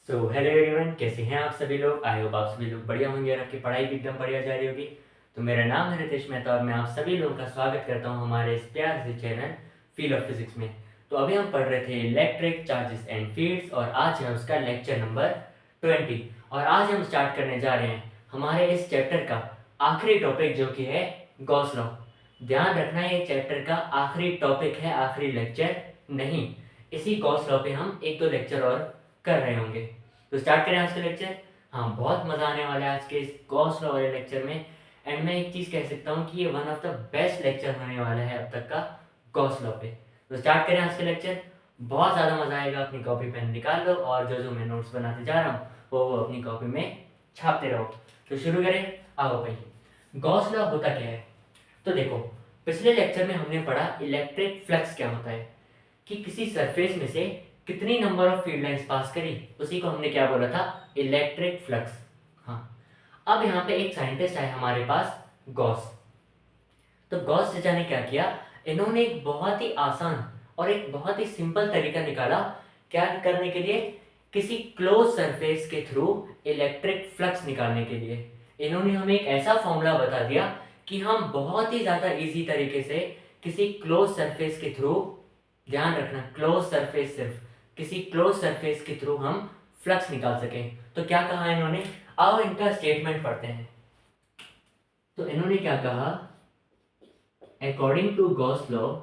Hello everyone, कैसे हैं आप सभी लोग। आई होप आप सभी लोग बढ़िया होंगे और आपकी पढ़ाई भी एकदम बढ़िया जा रही होगी। तो मेरा नाम है रितेश मेहता और मैं आप सभी लोगों का स्वागत करता हूं हमारे इस प्यारे से चैनल फील्ड ऑफ फिजिक्स में। तो अभी हम पढ़ रहे थे इलेक्ट्रिक चार्जेस एंड फील्ड्स और आज है उसका लेक्चर नंबर 20। और आज हम स्टार्ट करने जा रहे हैं हमारे इस चैप्टर का आखिरी टॉपिक जो कि है गॉस लॉ। ध्यान रखना, ये चैप्टर का आखिरी टॉपिक है, आखिरी लेक्चर नहीं। इसी गॉस लॉ पे हम एक दो लेक्चर और कर रहे होंगे। तो स्टार्ट करें आज का लेक्चर। हाँ, बहुत मज़ा आने वाला है आज के इस गॉस लॉ वाले लेक्चर में। एंड मैं एक चीज़ कह सकता हूँ कि ये one of the best lecture होने वाला है अब तक का गॉस लॉ पे। तो स्टार्ट करें आज का लेक्चर। बहुत ज़्यादा मज़ा आएगा। अपनी कॉपी पेन निकाल लो और जो जो मैं नोट्स बनाते जा रहा हूँ वो अपनी कॉपी में छापते रहो। तो शुरू करें। आओ भाई, गॉस लॉ होता क्या है। तो देखो, पिछले लेक्चर में हमने पढ़ा इलेक्ट्रिक फ्लक्स क्या होता है, कि किसी सरफेस में से कितनी number of field lines pass करी, उसी को हमने क्या बोला था, इलेक्ट्रिक फ्लक्स। हाँ, अब यहाँ पे एक साइंटिस्ट आए हमारे पास, गॉस। तो गॉस चाचा ने क्या किया, इन्होंने एक बहुत ही आसान और एक बहुत ही सिंपल तरीका निकाला क्या करने के लिए, किसी क्लोज सरफेस के थ्रू इलेक्ट्रिक फ्लक्स निकालने के लिए। इन्होंने हमें एक ऐसा फॉर्मूला बता दिया कि हम बहुत ही ज़्यादा इजी तरीके से किसी क्लोज सरफेस के थ्रू, ध्यान रखना क्लोज सरफेस, सिर्फ किसी क्लोज सरफेस के थ्रू हम फ्लक्स निकाल सकें। तो क्या कहा इन्होंने, आओ इनका स्टेटमेंट पढ़ते हैं। तो इन्होंने क्या कहा, according to Gauss law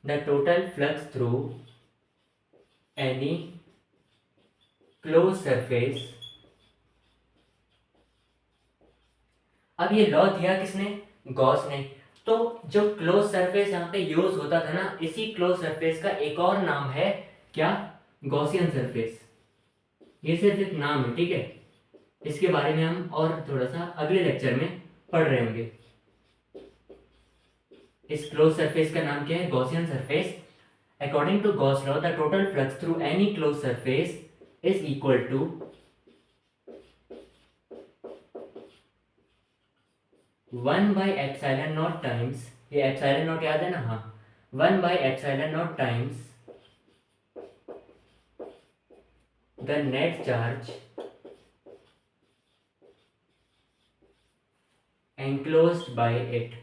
the total flux through any closed surface। अब ये लॉ दिया किसने, गॉस ने। तो जो क्लोज सरफेस यहाँ पे यूज होता था ना, इसी क्लोज सरफेस का एक और नाम है क्या, गॉसियन सरफेस। ये सिर्फ एक नाम है, ठीक है। इसके बारे में हम और थोड़ा सा अगले लेक्चर में पढ़ रहे होंगे। इस क्लोज सरफेस का नाम क्या है, Gaussian surface. According to Gauss law the total flux through any close surface is equal to 1/ε0 times, ये एप्सिलॉन नॉट याद है ना, हाँ, 1/ε0 times the net charge enclosed by it।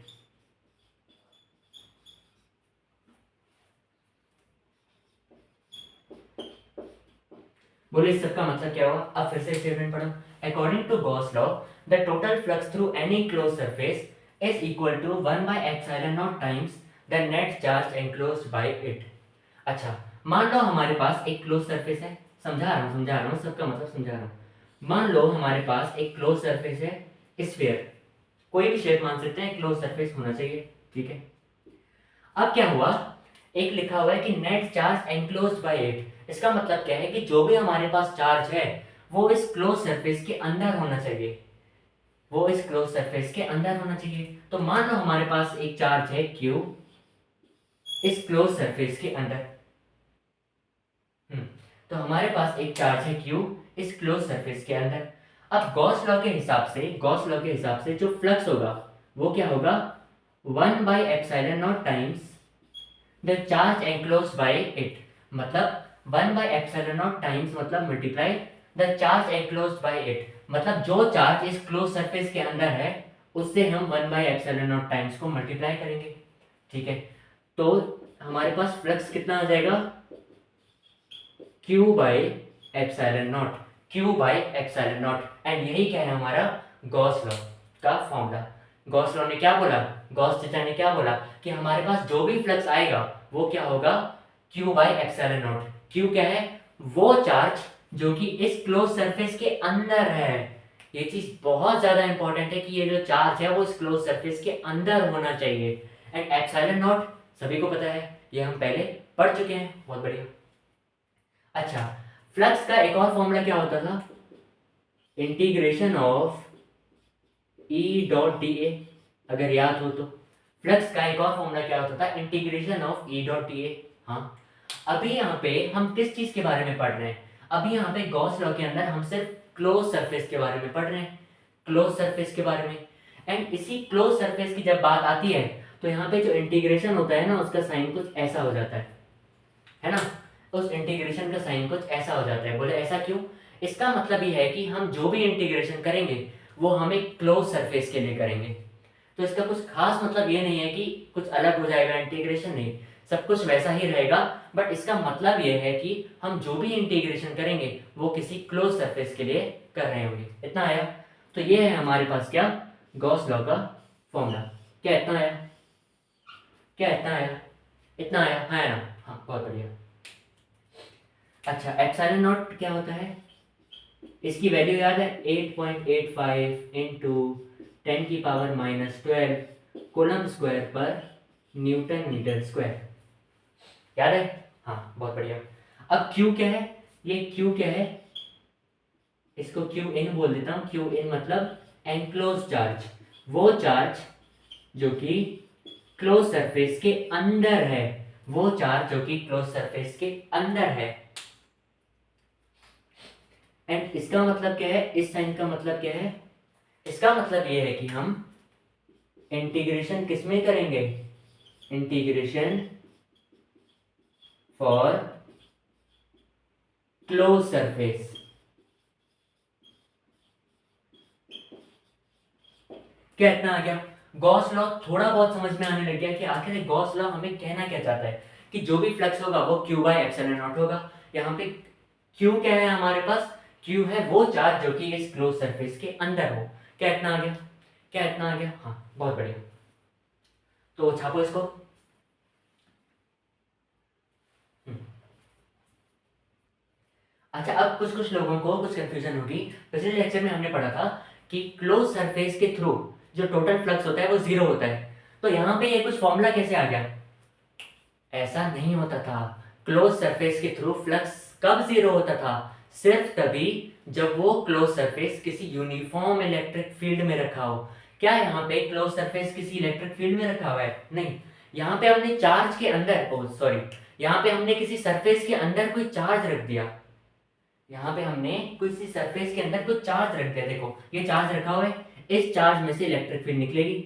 बोले इस सबका मतलब क्या हुआ। अब फिर से स्टेटमेंट पढ़ो। According to Gauss law the total flux through any close surface is equal to 1/ε0 times the net charge enclosed by it. अच्छा, मान लो हमारे पास एक क्लोज सरफेस है, समझा रहा हूँ सबका मतलब समझा रहा हूँ। मान लो हमारे पास एक क्लोज सरफेस है, स्फीयर, कोई भी शेप मान सकते हैं, क्लोज सरफेस होना चाहिए, ठीक है। अब क्या हुआ, एक लिखा हुआ है कि net charge enclosed by it. इसका मतलब क्या है कि जो भी हमारे पास चार्ज है वो इस क्लोज सरफेस के अंदर होना चाहिए, वो इस क्लोज सरफेस के अंदर होना चाहिए। तो मान लो हमारे पास एक चार्ज है Q इस क्लोज सरफेस के अंदर। तो हमारे पास एक चार्ज है Q इस क्लोज सरफेस के अंदर। अब गॉस लॉ के हिसाब से जो फ्लक्स होगा वो क्या होगा, 1/ε0 times the charge enclosed by it. मतलब 1/ε0 टाइम्स मतलब multiply the charge enclosed by it, मतलब जो चार्ज इस क्लोज सरफेस के अंदर है उससे हम 1/ε0 टाइम्स को मल्टीप्लाई करेंगे, ठीक है। तो हमारे पास फ्लक्स कितना आ जाएगा, Q/ε0 एंड यही क्या है हमारा गॉस लॉ का फॉर्मूला। गॉस लॉ ने क्या बोला, गॉस चचा ने क्या बोला कि हमारे पास जो भी फ्लक्स आएगा वो क्या होगा, Q/ε0। Q क्या है, वो चार्ज जो कि इस क्लोज सरफेस के अंदर है। ये चीज बहुत ज्यादा इंपॉर्टेंट है कि ये जो चार्ज है वो इस क्लोज सरफेस के अंदर होना चाहिए। एंड ε0 सभी को पता है, ये हम पहले पढ़ चुके हैं, बहुत बढ़िया। अच्छा, फ्लक्स का एक और फॉर्मूला क्या होता था, integration of E dot D A, अगर याद हो तो। फ्लक्स का एक और फॉर्मूला क्या होता था, integration of E dot D A. हाँ, अभी यहाँ पे हम किस चीज के बारे में पढ़ रहे हैं, अभी यहाँ पे गॉस लॉ के अंदर हम सिर्फ क्लोज सरफेस के बारे में पढ़ रहे हैं, क्लोज सरफेस के बारे में। एंड इसी क्लोज सरफेस की जब बात आती है तो यहाँ पे जो इंटीग्रेशन होता है ना, उसका साइन कुछ ऐसा हो जाता है ना, उस इंटीग्रेशन का साइन कुछ ऐसा हो जाता है। बोले ऐसा क्यों? इसका मतलब ये है कि हम जो भी इंटीग्रेशन करेंगे वो हम एक क्लोज सरफेस के लिए करेंगे। तो इसका कुछ खास मतलब ये नहीं है कि कुछ अलग हो जाएगा इंटीग्रेशन, नहीं, सब कुछ वैसा ही रहेगा। बट इसका मतलब ये है कि हम जो भी इंटीग्रेशन करेंगे वो किसी क्लोज सरफेस के लिए कर रहे होंगे। इतना आया? तो ये है हमारे पास क्या, गॉस लॉ का फॉर्मूला। क्या इतना आया? क्या इतना आया? इतना आया? हाँ ना? हाँ, बहुत बढ़िया। अच्छा, एप्सिलॉन नॉट क्या होता है? इसकी वैल्यू याद है, 8.85 इंटू 10⁻⁻12 कूलम स्क्वायर पर न्यूटन मीटर स्क्वायर। याद है? हाँ, बहुत बढ़िया। अब Q क्या है? ये Q क्या है? इसको क्यू इन बोल देता हूँ। क्यू इन मतलब एनक्लोज चार्ज, वो चार्ज जो कि क्लोज सरफेस के अंदर है, वो चार्ज जो कि क्लोज सरफेस के अंदर है। एंड इसका मतलब क्या है, इस साइन का मतलब क्या है? इसका मतलब ये है कि हम इंटीग्रेशन किस में करेंगे, इंटीग्रेशन फॉर क्लोज सरफेस। क्या इतना आ गया? गॉस लॉ थोड़ा बहुत समझ में आने लग गया कि आखिर गॉस लॉ हमें कहना क्या चाहता है, कि जो भी फ्लक्स होगा वो क्यू बाय एप्सिलॉन नॉट होगा। यहाँ पे क्यू क्या है हमारे पास? क्यू है वो चार्ज जो कि इस क्लोज सरफेस के अंदर हो। क्या इतना आ गया? क्या इतना आ गया? हाँ, बहुत बढ़िया। तो छापो इसको। अच्छा, अब कुछ कुछ लोगों को कुछ कंफ्यूजन होगी। पिछले लेक्चर में हमने पढ़ा था कि क्लोज सरफेस के थ्रू जो टोटल फ्लक्स होता है वो जीरो होता है। तो यहाँ पे ये कुछ फॉर्मूला कैसे आ गया? ऐसा नहीं होता था। क्लोज सरफेस के थ्रू फ्लक्स कब जीरो होता था? सिर्फ तभी जब वो क्लोज सरफेस किसी यूनिफॉर्म इलेक्ट्रिक फील्ड में रखा हो। क्या यहाँ पे क्लोज सरफेस किसी इलेक्ट्रिक फील्ड में रखा हुआ है? नहीं। यहाँ पे हमने चार्ज के अंदर, ओ सॉरी, यहाँ पे हमने किसी सरफेस के अंदर कोई चार्ज रख दिया। यहाँ पे हमने किसी सरफेस के अंदर कुछ चार्ज रख दिया। देखो ये चार्ज रखा हुआ है, इस चार्ज में से इलेक्ट्रिक फील्ड निकलेगी।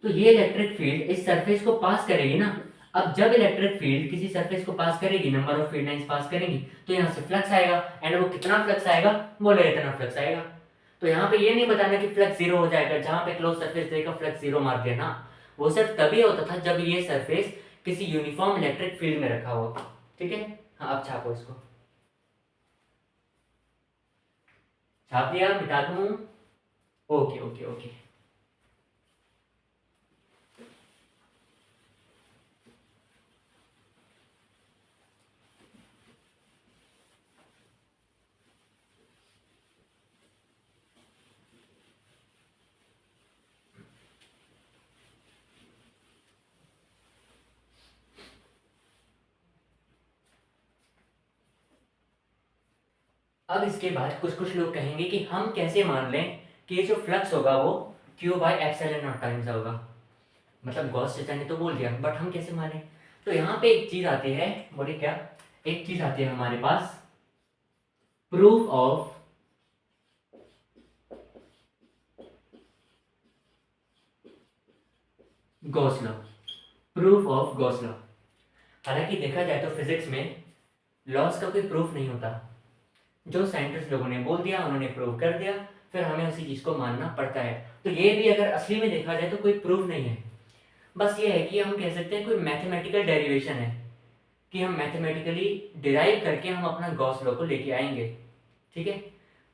तो ये इलेक्ट्रिक फील्ड इस सरफेस को पास करेगी ना। अब जब इलेक्ट्रिक फील्ड किसी सरफेस को पास करेगी, number of field lines pass करेगी, तो यहाँ से फ्लक्स आएगा। एंड वो कितना फ्लक्स आएगा? बोले इतना फ्लक्स आएगा। तो यहाँ पे ये नहीं बताना कि फ्लक्स जीरो हो जाएगा, जहां पे क्लोज सरफेस देगा फ्लक्स जीरो मार देना। वो सिर्फ तभी होता था जब ये सरफेस किसी यूनिफॉर्म इलेक्ट्रिक फील्ड में रखा हो। ठीक है? हाँ, अब छापो इसको। छाप दिया? मिटा दूं? Okay okay okay. अब इसके बाद कुछ कुछ लोग कहेंगे कि हम कैसे मान लें कि ये जो फ्लक्स होगा वो Q by epsilon not times होगा। मतलब गॉस चाचा ने तो बोल दिया, बट हम कैसे माने? तो यहाँ पे एक चीज आती है, बोले क्या? एक चीज आती है हमारे पास, proof of Gauss law. Proof of Gauss law. हालांकि देखा जाए तो फिजिक्स में लॉस का कोई प्रूफ नहीं होता। जो साइंटिस्ट लोगों ने बोल दिया, उन्होंने प्रूव कर दिया, फिर हमें उसी चीज को मानना पड़ता है। तो ये भी अगर असली में देखा जाए तो कोई प्रूफ नहीं है। बस ये है कि हम कह सकते हैं कोई मैथमेटिकल डेरिवेशन है, कि हम मैथमेटिकली डिराइव करके हम अपना गॉस लॉ को लेके आएंगे। ठीक है?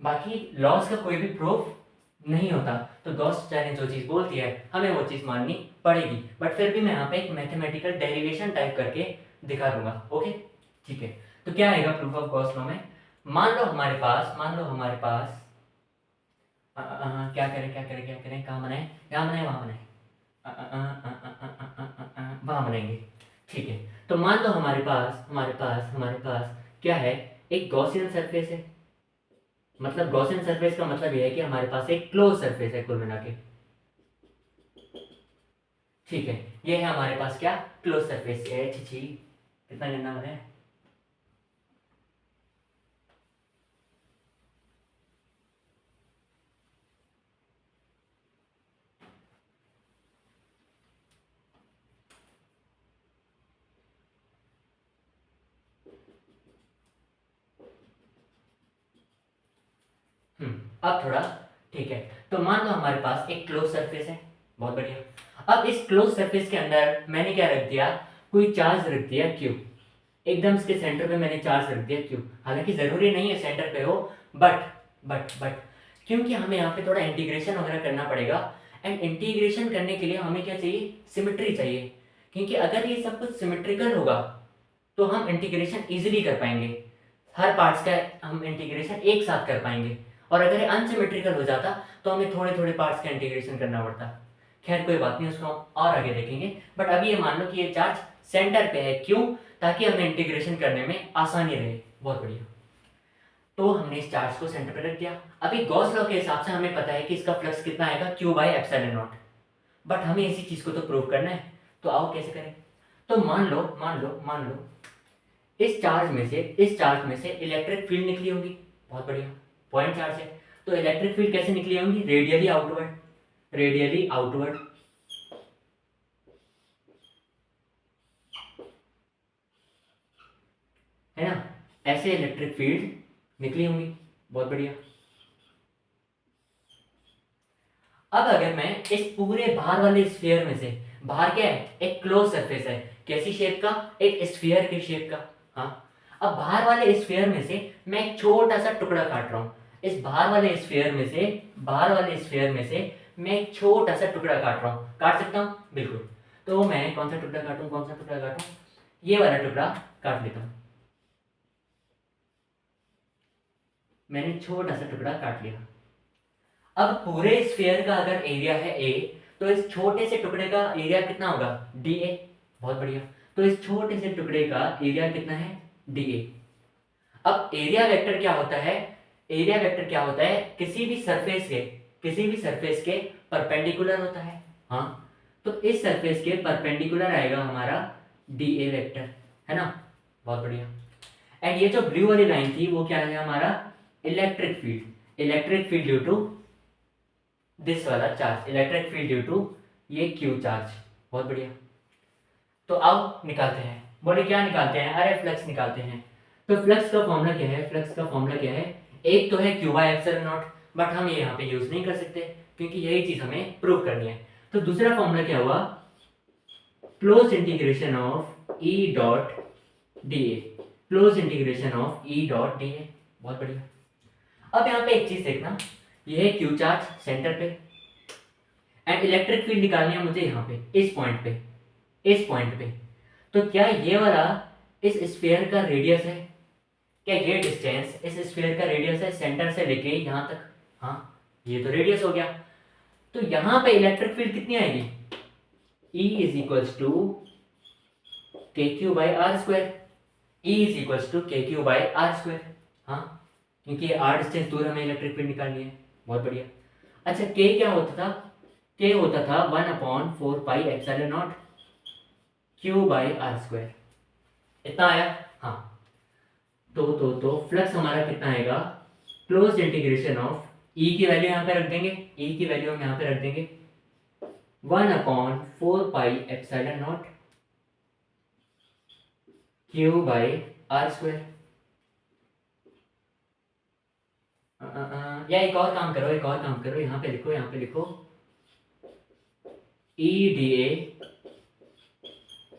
बाकी लॉस का कोई भी प्रूफ नहीं होता। तो गॉस चाहे जो चीज़ बोलती है हमें वो चीज़ माननी पड़ेगी। बट फिर भी मैं यहाँ पे एक मैथमेटिकल डेरिवेशन टाइप करके दिखा दूंगा। ओके, ठीक है। तो क्या आएगा प्रूफ ऑफ गॉस लॉ में? मान लो हमारे पास, क्या करें क्या करें क्या करें, कहाँ बनाए? यहाँ बनाए, वहाँ बनाए, वहाँ बनाएंगे। ठीक है। तो मान लो हमारे पास क्या है, एक गॉसियन सरफेस है। मतलब गॉसियन सरफेस का मतलब ये है कि हमारे पास एक क्लोज सरफेस है कुल मिला के। ठीक है, ये है हमारे पास क्या, क्लोज सरफेस। छी कितना गंदा हो रहा है। अब थोड़ा ठीक है। तो मान लो हमारे पास एक क्लोज सरफेस है, बहुत बढ़िया। अब इस क्लोज सरफेस के अंदर मैंने क्या रख दिया, कोई चार्ज रख दिया क्यू। एकदम इसके सेंटर पे मैंने चार्ज रख दिया क्यू। हालांकि जरूरी नहीं है सेंटर पे हो, बट बट क्योंकि हमें यहाँ पे थोड़ा इंटीग्रेशन वगैरह करना पड़ेगा। एंड इंटीग्रेशन करने के लिए हमें क्या चाहिए, सिमेट्री चाहिए। क्योंकि अगर ये सब कुछ सिमेट्रिकल होगा तो हम इंटीग्रेशन इजीली कर पाएंगे, हर पार्ट्स का हम इंटीग्रेशन एक साथ कर पाएंगे। और अगर ये अनसिमेट्रिकल हो जाता तो हमें थोड़े थोड़े पार्ट्स का इंटीग्रेशन करना पड़ता। खैर कोई बात नहीं, उसको हम और आगे देखेंगे। बट अभी ये मान लो कि ये चार्ज सेंटर पे है, क्यों, ताकि हमें इंटीग्रेशन करने में आसानी रहे। बहुत बढ़िया। तो हमने इस चार्ज को सेंटर पे रख दिया। अभी गॉस लॉ के हिसाब से हमें पता है कि इसका फ्लक्स कितना आएगा, Q by epsilon not. But हमें इसी चीज को तो प्रूव करना है, तो आओ कैसे करें। तो मान लो इस चार्ज में से इलेक्ट्रिक फील्ड निकली होगी। बहुत बढ़िया, पॉइंट चार्ज है। तो इलेक्ट्रिक फील्ड कैसे निकली होंगी, रेडियली आउटवर्ड। रेडियली आउटवर्ड, है ना, ऐसे इलेक्ट्रिक फील्ड निकली होंगी। बहुत बढ़िया। अब अगर मैं इस पूरे बाहर वाले स्फीयर में से, बाहर क्या है, एक क्लोज सरफेस है, कैसी शेप का, एक स्फीयर की शेप का। हाँ, अब बाहर वाले स्फीयर में से मैं एक छोटा सा टुकड़ा काट रहा हूँ। इस बाहर वाले स्फीयर में से, बाहर वाले स्फीयर में से मैं एक छोटा सा टुकड़ा काट रहा हूँ। काट सकता हूँ बिल्कुल। तो मैं कौन सा टुकड़ा काटूं, कौन सा टुकड़ा काटूं, ये वाला टुकड़ा काट लेता हूँ। मैंने छोटा सा टुकड़ा काट लिया। अब पूरे स्फीयर का अगर एरिया है ए, तो इस छोटे से टुकड़े का एरिया कितना होगा, डी ए। बहुत बढ़िया। तो इस छोटे से टुकड़े का एरिया कितना है, डी ए। अब एरिया वेक्टर क्या होता है, एरिया वेक्टर क्या होता है, किसी भी सरफेस के परपेंडिकुलर होता है। हाँ, तो इस सरफेस के परपेंडिकुलर आएगा हमारा डी ए वेक्टर, है ना। बहुत बढ़िया। एंड ये जो ब्लू वाली लाइन थी वो क्या है हमारा, electric field. Electric field due to this वाला charge, electric field due to ये क्यू चार्ज। बहुत बढ़िया। तो अब निकालते हैं, बोले क्या निकालते हैं, अरे फ्लक्स निकालते हैं। तो फ्लक्स का फॉर्मूला क्या है, फ्लक्स का फॉर्मूला क्या है, एक तो है Q by epsilon not, but हम ये यहाँ पे यूज नहीं कर सकते क्योंकि यही चीज हमें प्रूव करनी है। तो दूसरा फॉर्मूला क्या हुआ, close integration of E dot D A. Close integration of E dot D A. बहुत बढ़िया। अब यहाँ पे एक चीज देखना, ये है क्यू चार्ज सेंटर पे, एंड इलेक्ट्रिक फील्ड निकालनी है मुझे यहाँ पे, इस पॉइंट पे, इस पॉइंट पे। तो क्या ये वाला इस स्फीयर का रेडियस है, क्या ये डिस्टेंस इस स्फीयर का रेडियस है सेंटर से लेके यहाँ तक। हाँ, ये तो रेडियस हो गया। तो यहाँ पे इलेक्ट्रिक फील्ड कितनी आएगी, E is equals to K Q by R square. E is equals to K Q by R square. हाँ, क्योंकि आर डिस्टेंस दूर हमें इलेक्ट्रिक फील्ड निकालनी है। बहुत बढ़िया। अच्छा, के क्या होता था, के होता था 1/4 pi epsilon naught Q by R square. इतना आया। हाँ, तो फ्लक्स हमारा कितना आएगा, क्लोज इंटीग्रेशन ऑफ ई की वैल्यू यहाँ पे रख देंगे, ई की वैल्यू हम यहाँ पे रख देंगे 1/4 pi epsilon naught Q by R square. या एक और काम करो, एक और काम करो, यहाँ पे लिखो, यहाँ पे लिखो E D A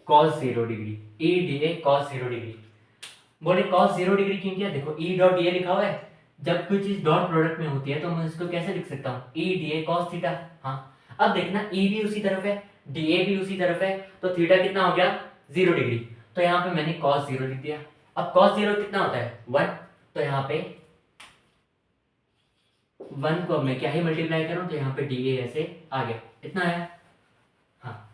cos 0 degree, E D A cos 0 degree. बोले cos 0 डिग्री क्यों किया, देखो ई डॉट डी ए लिखा हुआ है, जब कोई चीज डॉट प्रोडक्ट में होती है तो मैं इसको कैसे लिख सकता हूँ, E D A cos theta. हाँ, अब देखना ई भी उसी तरफ है, डी ए भी उसी तरफ है, तो थीटा कितना हो गया, 0 डिग्री। तो यहाँ पे मैंने cos 0 लिख दिया। अब cos 0 कितना होता है, 1। तो यहाँ पे 1 को मैं क्या ही मल्टीप्लाई करूँ, तो यहाँ पे डी ए ऐसे आ गया, इतना आया। हाँ,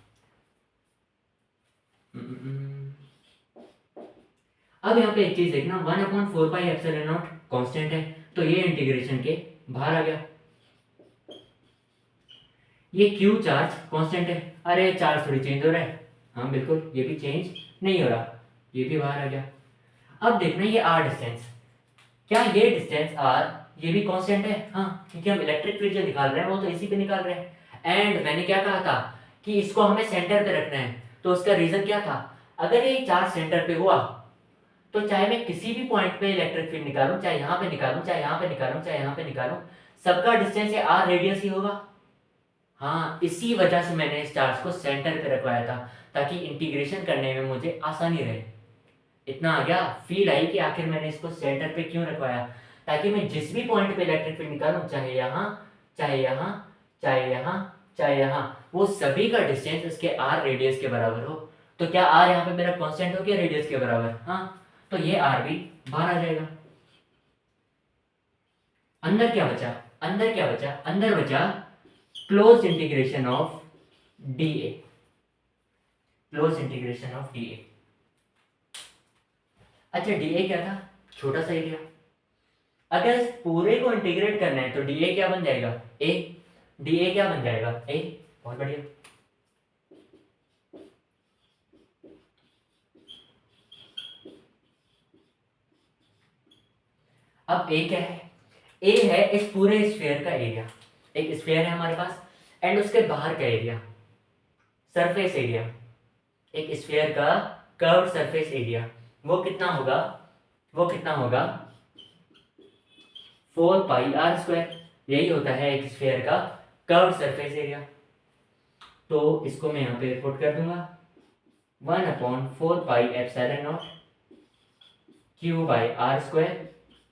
अब यहाँ पे एक चीज देखना, 1/4 पाई एप्सिलॉन नॉट कांस्टेंट है, तो ये इंटीग्रेशन के बाहर आ गया। ये क्यू चार्ज कांस्टेंट है, अरे चार्ज थोड़ी चेंज हो रहा है, हाँ बिल्कुल ये भी चेंज नहीं हो रहा, ये भी बाहर आ गया। अब देखना ये आर डिस्टेंस, क्या ये डिस्टेंस आर ये भी कांस्टेंट है? हाँ, क्योंकि हम इलेक्ट्रिक फील्ड जो निकाल रहे हैं वो तो इसी पे निकाल रहे हैं। एंड मैंने क्या कहा था कि इसको हमें सेंटर पे रखना है, तो उसका रीजन क्या था, अगर ये चार्ज सेंटर पे हुआ तो चाहे मैं किसी भी पॉइंट पे इलेक्ट्रिक फील्ड निकालूं, चाहे यहाँ पे निकालूं, चाहे यहाँ पे निकालूं, चाहे यहाँ पे निकालूं, सबका डिस्टेंस ये आर रेडियस ही होगा। हाँ, इसी वजह से मैंने इस चार्ज को सेंटर पे रखवाया था, ताकि इंटीग्रेशन करने में मुझे आसानी रहे। इतना आ गया, फील आई कि आखिर मैंने इसको सेंटर पे क्यों रखवाया, ताकि मैं जिस भी पॉइंट पे इलेक्ट्रिक फील्ड निकालूं, चाहे यहाँ, चाहे यहाँ, चाहे यहाँ, चाहे यहाँ, वो सभी का डिस्टेंस इसके आर रेडियस के बराबर हो। तो क्या आर यहाँ पे मेरा कांस्टेंट हो गया रेडियस के बराबर? हाँ, तो ये आर भी बाहर आ जाएगा। अंदर क्या बचा, अंदर क्या बचा, अंदर बचा close integration of D A, close integration of D A. अच्छा, डी ए क्या था, छोटा सा एरिया। अगर इस पूरे को इंटीग्रेट करना है तो डी ए क्या बन जाएगा, ए। डी ए क्या बन जाएगा, ए। बहुत बढ़िया। अब ए क्या है, ए है इस पूरे स्फीयर का एरिया। एक स्फीयर है हमारे पास एंड उसके बाहर का एरिया, सरफेस एरिया, एक स्फीयर का कर्व सरफेस एरिया, वो कितना होगा, वो कितना होगा 4πr²। यही होता है एक स्फीयर का कर्व सरफेस एरिया। तो इसको मैं यहाँ पे पुट कर दूंगा 1/4πε0 Q/r²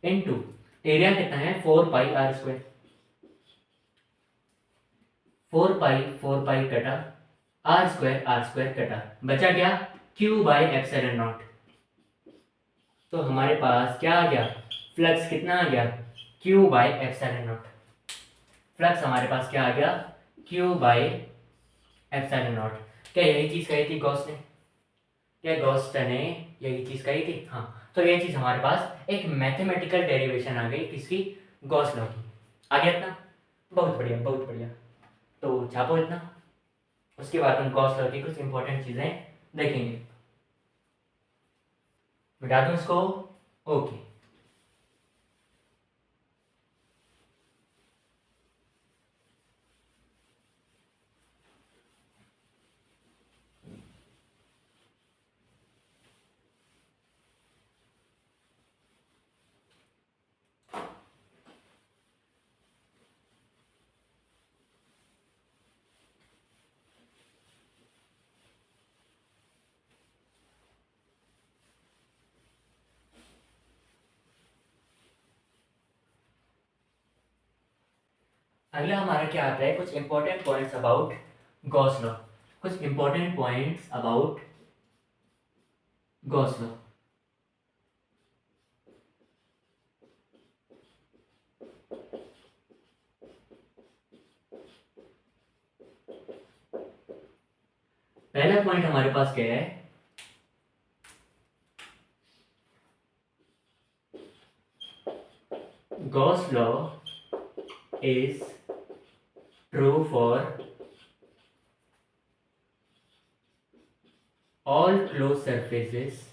इनटू एरिया कितना है 4πr²। 4π कटा, r² कटा, बचा क्या Q/ε0। तो हमारे पास क्या आ गया, फ्लक्स कितना आ गया Q/ε0। फ्लक्स हमारे पास क्या आ गया Q/ε0। क्या यही चीज कही थी गॉस ने, क्या गॉस ने यही चीज कही थी? हाँ, तो ये चीज हमारे पास एक मैथमेटिकल डेरिवेशन आ गई किसकी, गॉस लॉ की। आ गया इतना? बहुत बढ़िया, बहुत बढ़िया। तो छापो इतना, उसके बाद हम गॉस लॉ की कुछ इंपॉर्टेंट चीजें देखेंगे। मिटा दूं इसको, ओके। अगला हमारा क्या आता है, कुछ important points about Gauss law, कुछ important points about Gauss law. पहला पॉइंट हमारे पास क्या है, Gauss law is true for all closed surfaces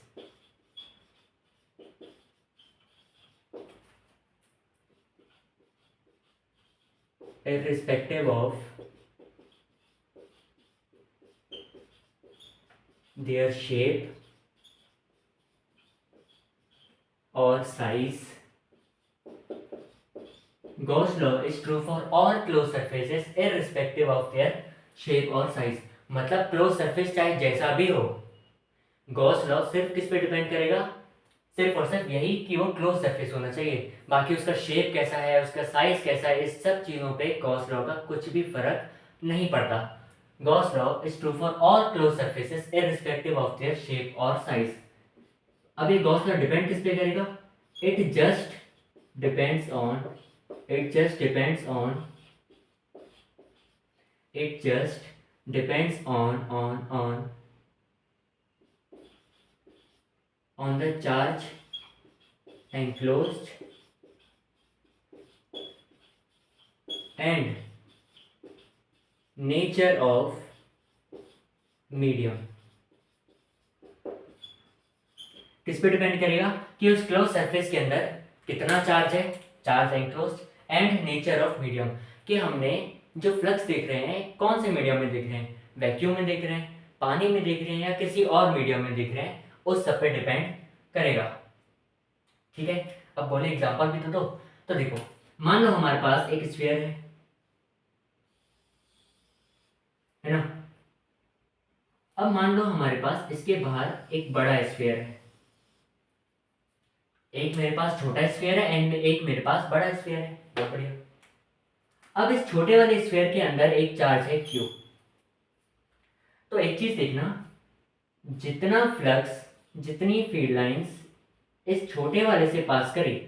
irrespective of their shape or size. Gauss law is true for all closed surfaces irrespective of their shape or size. मतलब close surface चाहे जैसा भी हो, Gauss law सिर्फ किस पे depend करेगा, सिर्फ और सिर्फ यही कि वो क्लोज सरफेस होना चाहिए। बाकी उसका शेप कैसा है, उसका साइज कैसा है, इस सब चीजों पे गॉस लॉ का कुछ भी फर्क नहीं पड़ता। Gauss law is true for all close surfaces irrespective of their shape और साइज। अब ये गॉस लॉ डिपेंड किस पे करेगा, it just depends on, it just depends on, it just depends on the charge enclosed and nature of medium. किस पे depend करेगा कि उस क्लोज सरफेस के अंदर कितना चार्ज है, charge enclosed, and nature of medium, कि हमने जो फ्लक्स देख रहे हैं कौन से मीडियम में देख रहे हैं, वैक्यूम में देख रहे हैं, पानी में देख रहे हैं, या किसी और मीडियम में देख रहे हैं, उस सब पे डिपेंड करेगा। ठीक है, अब बोले एग्जांपल भी तो दो। तो देखो, मान लो हमारे पास एक स्फीयर है ना। अब मान लो हमारे पास इसके बाहर एक बड़ा स्फीयर है, एक मेरे पास छोटा स्फीयर है एंड एक मेरे पास बड़ा स्फीयर है। बहुत बढ़िया। अब इस छोटे वाले स्फीयर के अंदर एक चार्ज है क्यू। तो एक चीज देखना, जितना फ्लक्स, जितनी फील्ड लाइंस इस छोटे वाले से पास करी,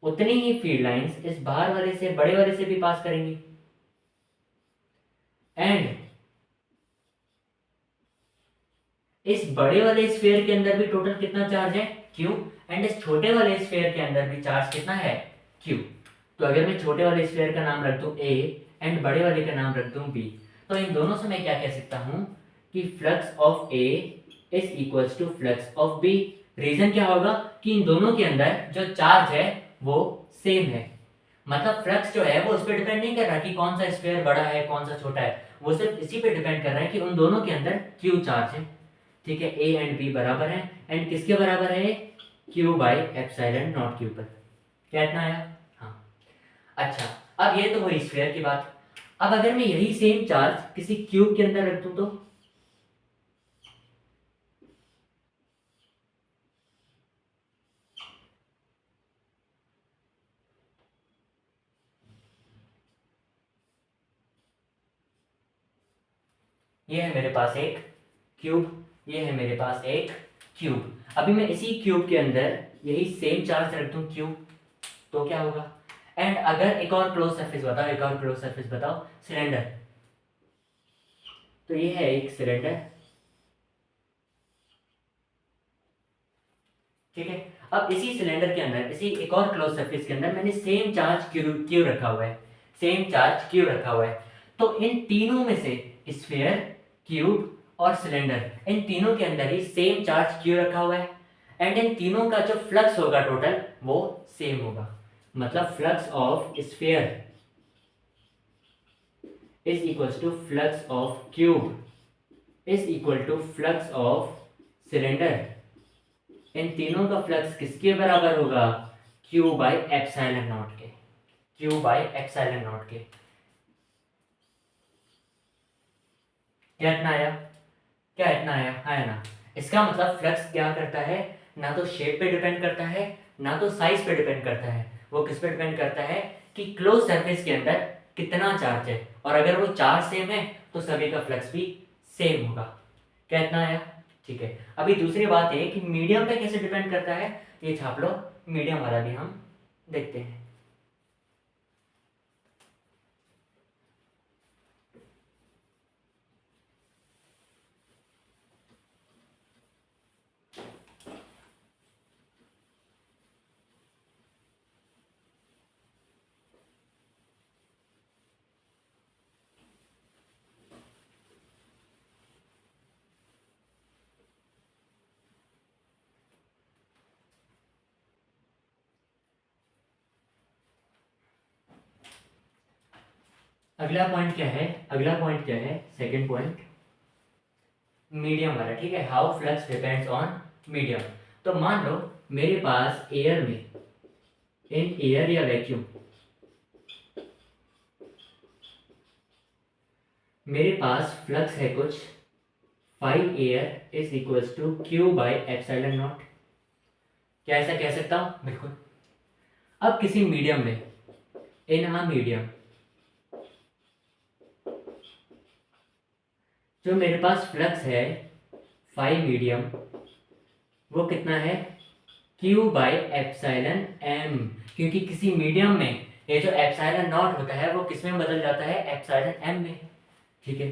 उतनी ही फील्ड लाइंस इस बाहर वाले से, बड़े वाले से भी पास करेंगी। एंड इस बड़े वाले स्फीयर के अंदर भी टोटल कितना चार्ज है, क्यू, एंड इस छोटे वाले स्फीयर के अंदर भी चार्ज कितना है, क्यू। तो अगर मैं छोटे वाले स्फीयर का नाम रख दूं ए एंड बड़े वाले का नाम रख दूं बी, तो इन दोनों से मैं क्या कह सकता हूं कि flux of A is equals to flux of B. Reason क्या होगा कि इन दोनों के अंदर जो चार्ज है वो सेम है। मतलब फ्लक्स जो है वो इस पर डिपेंड नहीं कर रहा कि कौन सा स्फीयर बड़ा है कौन सा छोटा है, वो सिर्फ इसी पे डिपेंड कर रहा है कि उन दोनों के अंदर क्यू चार्ज है। ठीक है, ए एंड बी बराबर है, एंड किसके बराबर है, Q by epsilon naught Q पर। क्या इतना आया? हाँ। अच्छा, अब ये तो हुई स्फीयर की बात। अब अगर मैं यही सेम चार्ज किसी क्यूब के अंदर रख दूं तो ये है मेरे पास एक क्यूब, ये है मेरे पास एक क्यूब। अभी मैं इसी क्यूब के अंदर यही सेम चार्ज रख दूं क्यूब, तो क्या होगा? एंड अगर एक और क्लोज सरफेस बताओ, एक और क्लोज सरफेस बताओ, सिलेंडर। तो ये है एक सिलेंडर। ठीक है, अब इसी सिलेंडर के अंदर, इसी एक और क्लोज सरफेस के अंदर मैंने सेम चार्ज क्यू रखा हुआ है, सेम चार्ज क्यू रखा हुआ है। तो इन तीनों में से स्फीयर, क्यूब और सिलेंडर, इन तीनों के अंदर ही सेम चार्ज क्यू रखा हुआ है, एंड इन तीनों का जो फ्लक्स होगा टोटल वो सेम होगा। मतलब flux of sphere is equal to flux of cube is equal to flux of cylinder. इन तीनों का फ्लक्स किसके बराबर होगा, क्यू बाई एप्सिलॉन नॉट के, क्यू बाई एप्सिलॉन नॉट के। क्या इतना आया? क्या इतना आया ना। इसका मतलब फ्लक्स क्या करता है, ना तो शेप पे डिपेंड करता है ना तो साइज पे डिपेंड करता है, वो किस पे डिपेंड करता है कि क्लोज सरफेस के अंदर कितना चार्ज है, और अगर वो चार्ज सेम है तो सभी का फ्लक्स भी सेम होगा। क्या इतना आया? ठीक है, अभी दूसरी बात है कि मीडियम पे कैसे डिपेंड करता है, ये छाप लो, मीडियम वाला भी हम देखते हैं। अगला पॉइंट क्या है, अगला पॉइंट क्या है, सेकंड पॉइंट मीडियम वाला। ठीक है, how flux depends on medium. तो मान लो मेरे पास एयर में, इन एयर या वैक्यूम, मेरे पास फ्लक्स है कुछ, phi air is equals to Q by epsilon naught. क्या ऐसा कह सकता हूं? बिल्कुल। अब किसी मीडियम में, इन अ मीडियम, जो मेरे पास फ्लक्स है फाई मीडियम, वो कितना है, क्यू बाई एप्सिलॉन एम। क्योंकि किसी मीडियम में ये जो एप्सिलॉन नॉट होता है वो किस में बदल जाता है, एप्सिलॉन एम में। ठीक है,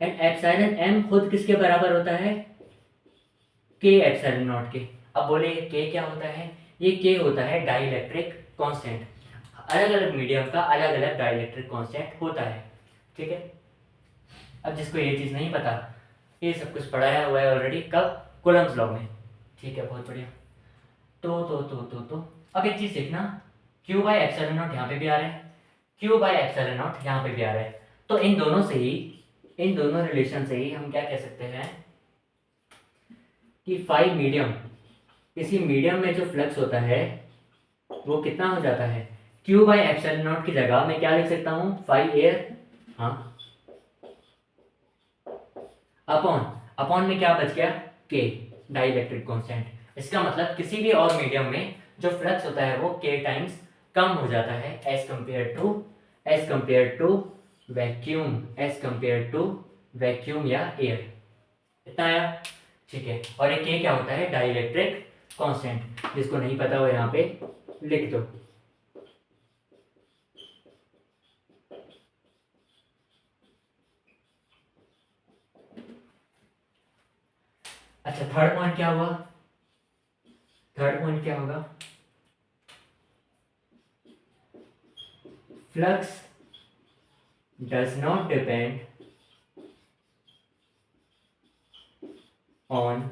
एंड एप्सिलॉन एम खुद किसके बराबर होता है, के एप्सिलॉन नॉट के। अब बोले के क्या होता है, ये के होता है डाइलेक्ट्रिक कांस्टेंट। अलग अलग मीडियम का अलग अलग डाइलेक्ट्रिक कांस्टेंट होता है। ठीक है, अब जिसको ये चीज़ नहीं पता, ये सब कुछ पढ़ाया हुआ है ऑलरेडी, कब? कूलम्स लॉ में। ठीक है, बहुत बढ़िया। तो अब एक चीज़ देखना, क्यू बाई एप्सिलॉन नॉट यहाँ पे भी आ रहा है, क्यू बाई एप्सिलॉन नॉट यहाँ पे भी आ रहा है। तो इन दोनों से ही, इन दोनों रिलेशन से ही हम क्या कह सकते हैं कि फाई मीडियम, किसी मीडियम में जो फ्लक्स होता है वो कितना हो जाता है, क्यू बाई एप्सिलॉन नॉट की जगह मैं क्या लिख सकता हूँ, फाई एयर, हाँ, अपॉन, अपॉन में क्या बच गया, के, डाइलेक्ट्रिक कांस्टेंट। इसका मतलब किसी भी और मीडियम में जो फ्लक्स होता है वो के टाइम्स कम हो जाता है as compare to vacuum, as compare to vacuum या एयर। इतना आया? ठीक है, और एक के क्या होता है, डाइलेक्ट्रिक कांस्टेंट। जिसको नहीं पता वो यहाँ पे लिख दो। अच्छा, थर्ड पॉइंट क्या हुआ, थर्ड पॉइंट क्या होगा, flux does not depend on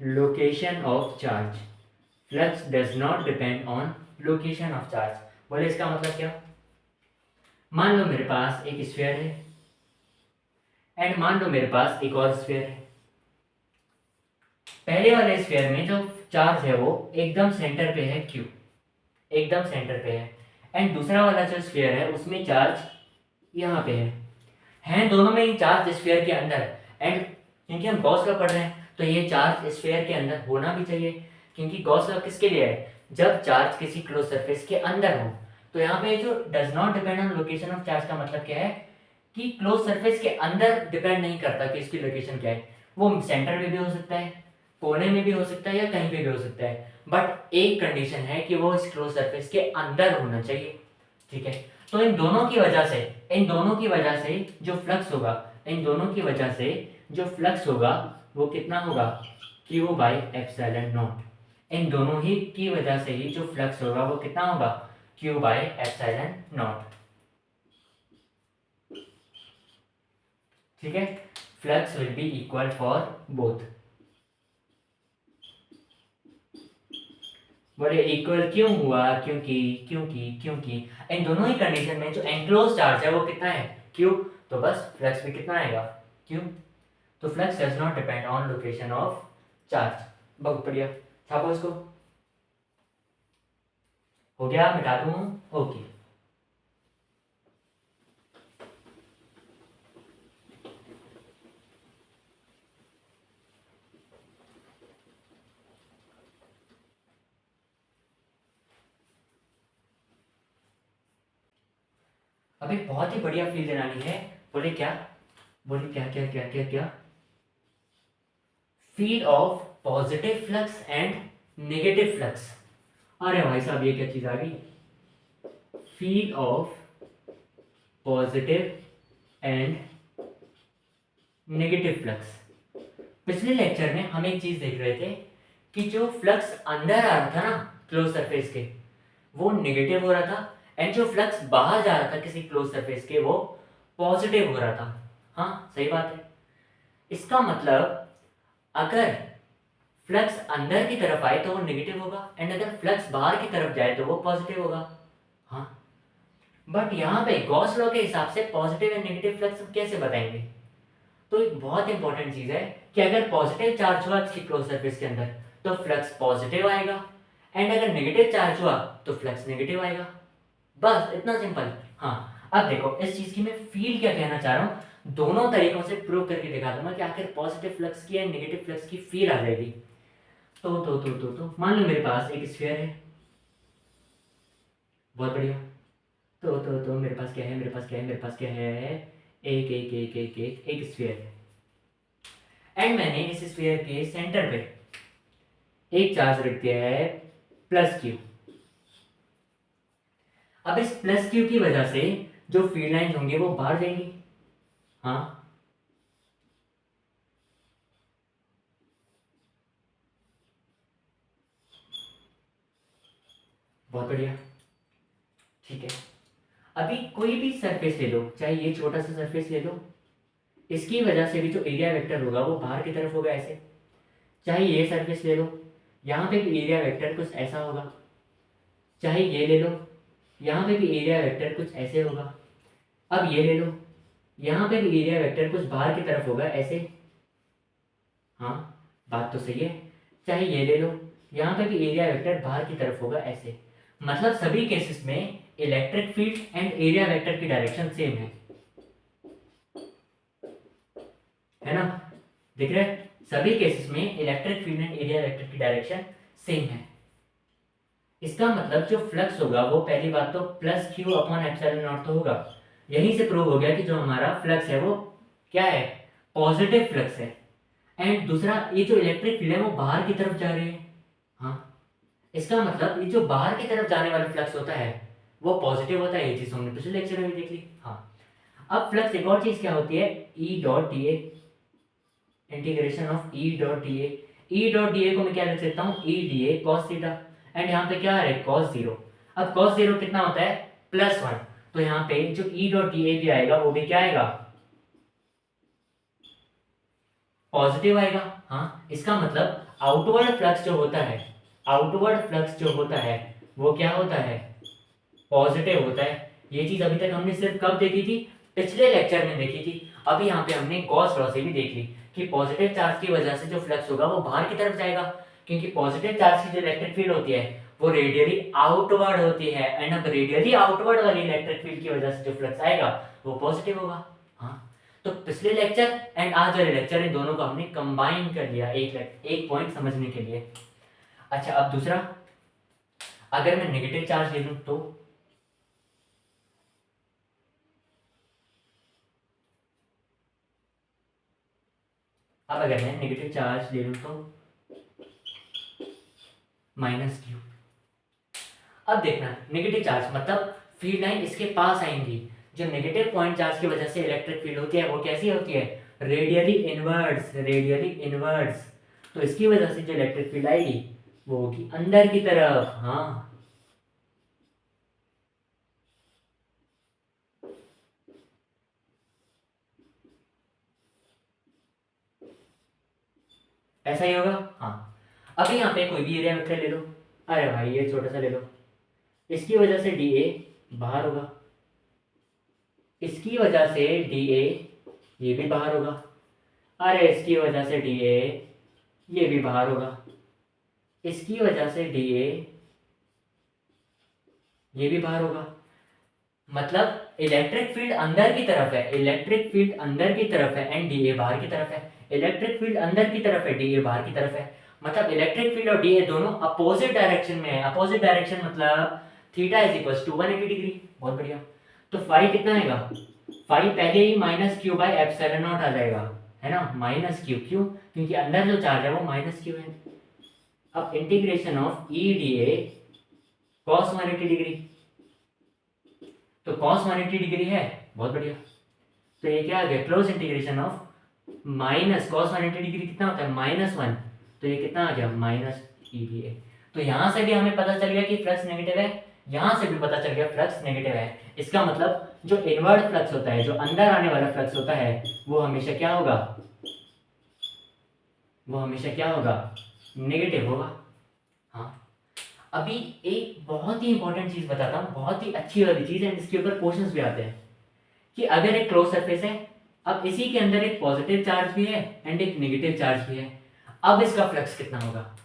location of charge, flux does not depend on location of charge. बोले इसका मतलब क्या, मान लो मेरे पास एक स्फीयर है एंड मान लो मेरे पास एक और स्फीयर है। पहले वाले स्फीयर में जो चार्ज है वो एकदम सेंटर पे है, क्यू एकदम सेंटर पे है, एंड दूसरा वाला जो स्फीयर है उसमें चार्ज यहाँ पे है दोनों में ही चार्ज स्फीयर के अंदर। एंड क्योंकि हम गॉस लॉ पढ़ रहे हैं तो ये चार्ज स्फीयर के अंदर होना भी चाहिए, क्योंकि गॉस लॉ किसके लिए है, जब चार्ज किसी क्लोज सरफेस के अंदर हो। तो यहाँ पे जो does not depend on location of charge का मतलब क्या है कि क्लोज सरफेस के अंदर डिपेंड नहीं करता कि इसकी लोकेशन क्या है, वो सेंटर में भी हो सकता है, कोने में भी हो सकता है, या कहीं पे भी हो सकता है, बट एक कंडीशन है कि वो इस क्लोज सरफेस के अंदर होना चाहिए। ठीक है, तो इन दोनों की वजह से, इन दोनों की वजह से जो फ्लक्स होगा, इन दोनों की वजह से जो फ्लक्स होगा वो कितना होगा, क्यू बाई एप्सिलॉन नॉट। इन दोनों ही की वजह से ही जो फ्लक्स होगा वो कितना होगा, क्यू बाई एप्सिलॉन नॉट। ठीक है, flux will be equal for both. बोले इक्वल क्यों हुआ, क्योंकि क्योंकि क्योंकि इन दोनों ही कंडीशन में जो एनक्लोज चार्ज है वो कितना है, क्यू, तो बस फ्लक्स भी कितना आएगा, क्यू। तो flux does not depend on location of charge. बहुत बढ़िया, छापो इसको। हो गया, मिटा दूं? ओके। अब एक बहुत ही बढ़िया फील दिलानी है। बोले क्या, बोले क्या क्या क्या क्या क्या, feel of positive flux and negative flux. अरे भाई साहब, ये क्या चीज आ गई, feel of positive and negative flux. पिछले लेक्चर में हम एक चीज देख रहे थे कि जो फ्लक्स अंदर आ रहा था ना क्लोज सरफेस के, वो नेगेटिव हो रहा था, एंड जो फ्लक्स बाहर जा रहा था किसी क्लोज सरफेस के, वो पॉजिटिव हो रहा था। हाँ, सही बात है। इसका मतलब अगर फ्लक्स अंदर की तरफ आए तो वो नेगेटिव होगा, एंड अगर फ्लक्स बाहर की तरफ जाए तो वो पॉजिटिव होगा। हाँ, बट यहाँ पे गॉस लॉ के हिसाब से पॉजिटिव एंड नेगेटिव फ्लक्स हम कैसे बताएंगे? तो एक बहुत इंपॉर्टेंट चीज है कि अगर पॉजिटिव चार्ज हुआ किसी क्लोज सरफेस के अंदर तो फ्लक्स पॉजिटिव आएगा, एंड अगर नेगेटिव चार्ज हुआ तो फ्लक्स नेगेटिव आएगा। बस इतना सिंपल। हाँ, अब देखो इस चीज की मैं फील क्या कहना चाह रहा हूँ, दोनों तरीकों से प्रूव करके दिखा दूंगा कि आखिर पॉजिटिव फ्लक्स की एंड नेगेटिव फ्लक्स की फील आ जाएगी। तो मान लो मेरे पास एक स्फीयर है, बहुत बढ़िया। तो मेरे पास क्या है, मेरे पास क्या है, मेरे पास क्या है, एक एक एक एक एक एक स्फीयर है, एंड मैंने इस स्फीयर के सेंटर पे एक चार्ज रख दिया है प्लस क्यू। अब इस प्लस क्यू की वजह से जो फील्ड लाइंस होंगे वो बाहर जाएंगी। हाँ, बहुत बढ़िया, ठीक है। अभी कोई भी सरफेस ले लो, चाहे ये छोटा सा सरफेस ले लो, इसकी वजह से भी जो एरिया वेक्टर होगा वो बाहर की तरफ होगा ऐसे। चाहे ये सरफेस ले लो, यहाँ पे भी एरिया वेक्टर कुछ ऐसा होगा। चाहे ये ले लो, यहाँ पे भी एरिया वेक्टर कुछ ऐसे होगा। अब ये ले लो, यहाँ पे भी एरिया वेक्टर कुछ बाहर की तरफ होगा ऐसे। हाँ, बात तो सही है। चाहे ये ले लो, यहाँ पे भी एरिया वेक्टर बाहर की तरफ होगा ऐसे। मतलब सभी केसेस में electric field and area vector की डायरेक्शन सेम है ना? दिख रहा है? सभी केसेस में electric field and area vector की डायरेक्शन सेम है। इसका मतलब जो फ्लक्स होगा वो पहली बात तो plus Q upon epsilon naught तो होगा। यहीं से प्रूव हो गया कि जो हमारा फ्लक्स है वो क्या है, पॉजिटिव फ्लक्स है। एंड दूसरा, ये जो इलेक्ट्रिक फील्ड है वो बाहर की तरफ जा रही है। हाँ, इसका मतलब ये जो बाहर की तरफ जाने वाला फ्लक्स होता है वो पॉजिटिव होता है। ये चीज हमने पिछले लेक्चर में भी देख ली। हाँ, अब फ्लक्स एक और चीज क्या होती है, E dot D A, integration of E dot D A. E dot D A को मैं क्या लिख सकता हूँ, E D A cos theta. And यहाँ पे क्या है, कॉस जीरो। अब कॉस जीरो कितना होता है, प्लस वन। तो यहाँ पे जो ई डॉट डी ए भी आएगा वो भी क्या आएगा, पॉजिटिव आएगा। हाँ, इसका मतलब आउटवर्ड फ्लक्स जो होता है, आउटवर्ड फ्लक्स जो होता है वो क्या होता है, पॉजिटिव होता है। ये चीज अभी तक हमने सिर्फ कब देखी थी, पिछले लेक्चर में देखी थी। अभी यहाँ पे हमने गॉस लॉ से भी देख ली कि पॉजिटिव चार्ज की वजह से जो फ्लक्स होगा वो बाहर की तरफ जाएगा, क्योंकि पॉजिटिव चार्ज की जो इलेक्ट्रिक फील्ड होती है वो रेडियली आउटवर्ड होती है। एंड अब रेडियली आउटवर्ड वाली इलेक्ट्रिक फील्ड की वजह से जो फ्लक्स आएगा वो पॉजिटिव होगा। हाँ, तो पिछले लेक्चर एंड आज वाले लेक्चर इन दोनों को हमने कंबाइन कर लिया एक पॉइंट समझने के लिए। अच्छा, अब दूसरा, अगर मैं नेगेटिव चार्ज ले लूं तो अब अगर मैं नेगेटिव चार्ज ले लूं तो माइनस क्यू। अब देखना, नेगेटिव चार्ज मतलब फील्ड लाइन इसके पास आएंगी। जो नेगेटिव पॉइंट चार्ज की वजह से इलेक्ट्रिक फील्ड होती है वो कैसी होती है, रेडियली इनवर्ड्स, रेडियली इनवर्ड्स। तो इसकी वजह से जो इलेक्ट्रिक फील्ड आएगी वो होगी अंदर की तरफ। हाँ, ऐसा ही होगा। हाँ, अभी यहाँ पे कोई भी एरिया वेक्टर ले लो। अरे भाई ये छोटा सा ले लो, इसकी वजह से डी ए बाहर होगा, इसकी वजह से डी ए ये भी बाहर होगा। अरे इसकी वजह से डी ए ये भी बाहर होगा, इसकी वजह से डी ए ये भी बाहर होगा। मतलब इलेक्ट्रिक फील्ड अंदर की तरफ है, इलेक्ट्रिक फील्ड अंदर की तरफ है एंड डी ए बाहर की तरफ है। इलेक्ट्रिक फील्ड अंदर की तरफ है, डी ए बाहर की तरफ है। मतलब इलेक्ट्रिक फील्ड और डी ए दोनों अपोजिट डायरेक्शन में है। अपोजिट डायरेक्शन मतलब theta is equal to 180 degree. बहुत बढ़िया। तो फाई कितना आएगा, फाई पहले ही minus Q by epsilon naught आ जाएगा, है ना, माइनस क्यू। क्यों, क्योंकि अंदर जो चार्ज है वो माइनस क्यू है। अब integration of E D A cos 180 degree, तो cos 180 डिग्री है। बहुत बढ़िया। तो ये क्या आ गया, close integration of minus cos 180 degree कितना होता है, -1। तो ये कितना आ गया, माइनस ई डी ए। तो यहां से भी हमें पता चल गया कि फ्लक्स नेगेटिव है, यहां से भी पता चल गया फ्लक्स नेगेटिव है। इसका मतलब जो इनवर्ड फ्लक्स होता है, जो अंदर आने वाला फ्लक्स होता है वो हमेशा क्या होगा, वो हमेशा क्या होगा, नेगेटिव होगा। हाँ, अभी एक बहुत ही इंपॉर्टेंट चीज बताता हूँ, बहुत ही अच्छी वाली चीज है, इसके ऊपर क्वेश्चंस भी आते हैं कि अगर एक क्लोज सरफेस है, अब इसी के अंदर एक पॉजिटिव चार्ज भी है एंड एक नेगेटिव चार्ज भी है, अब इसका फ्लक्स कितना होगा,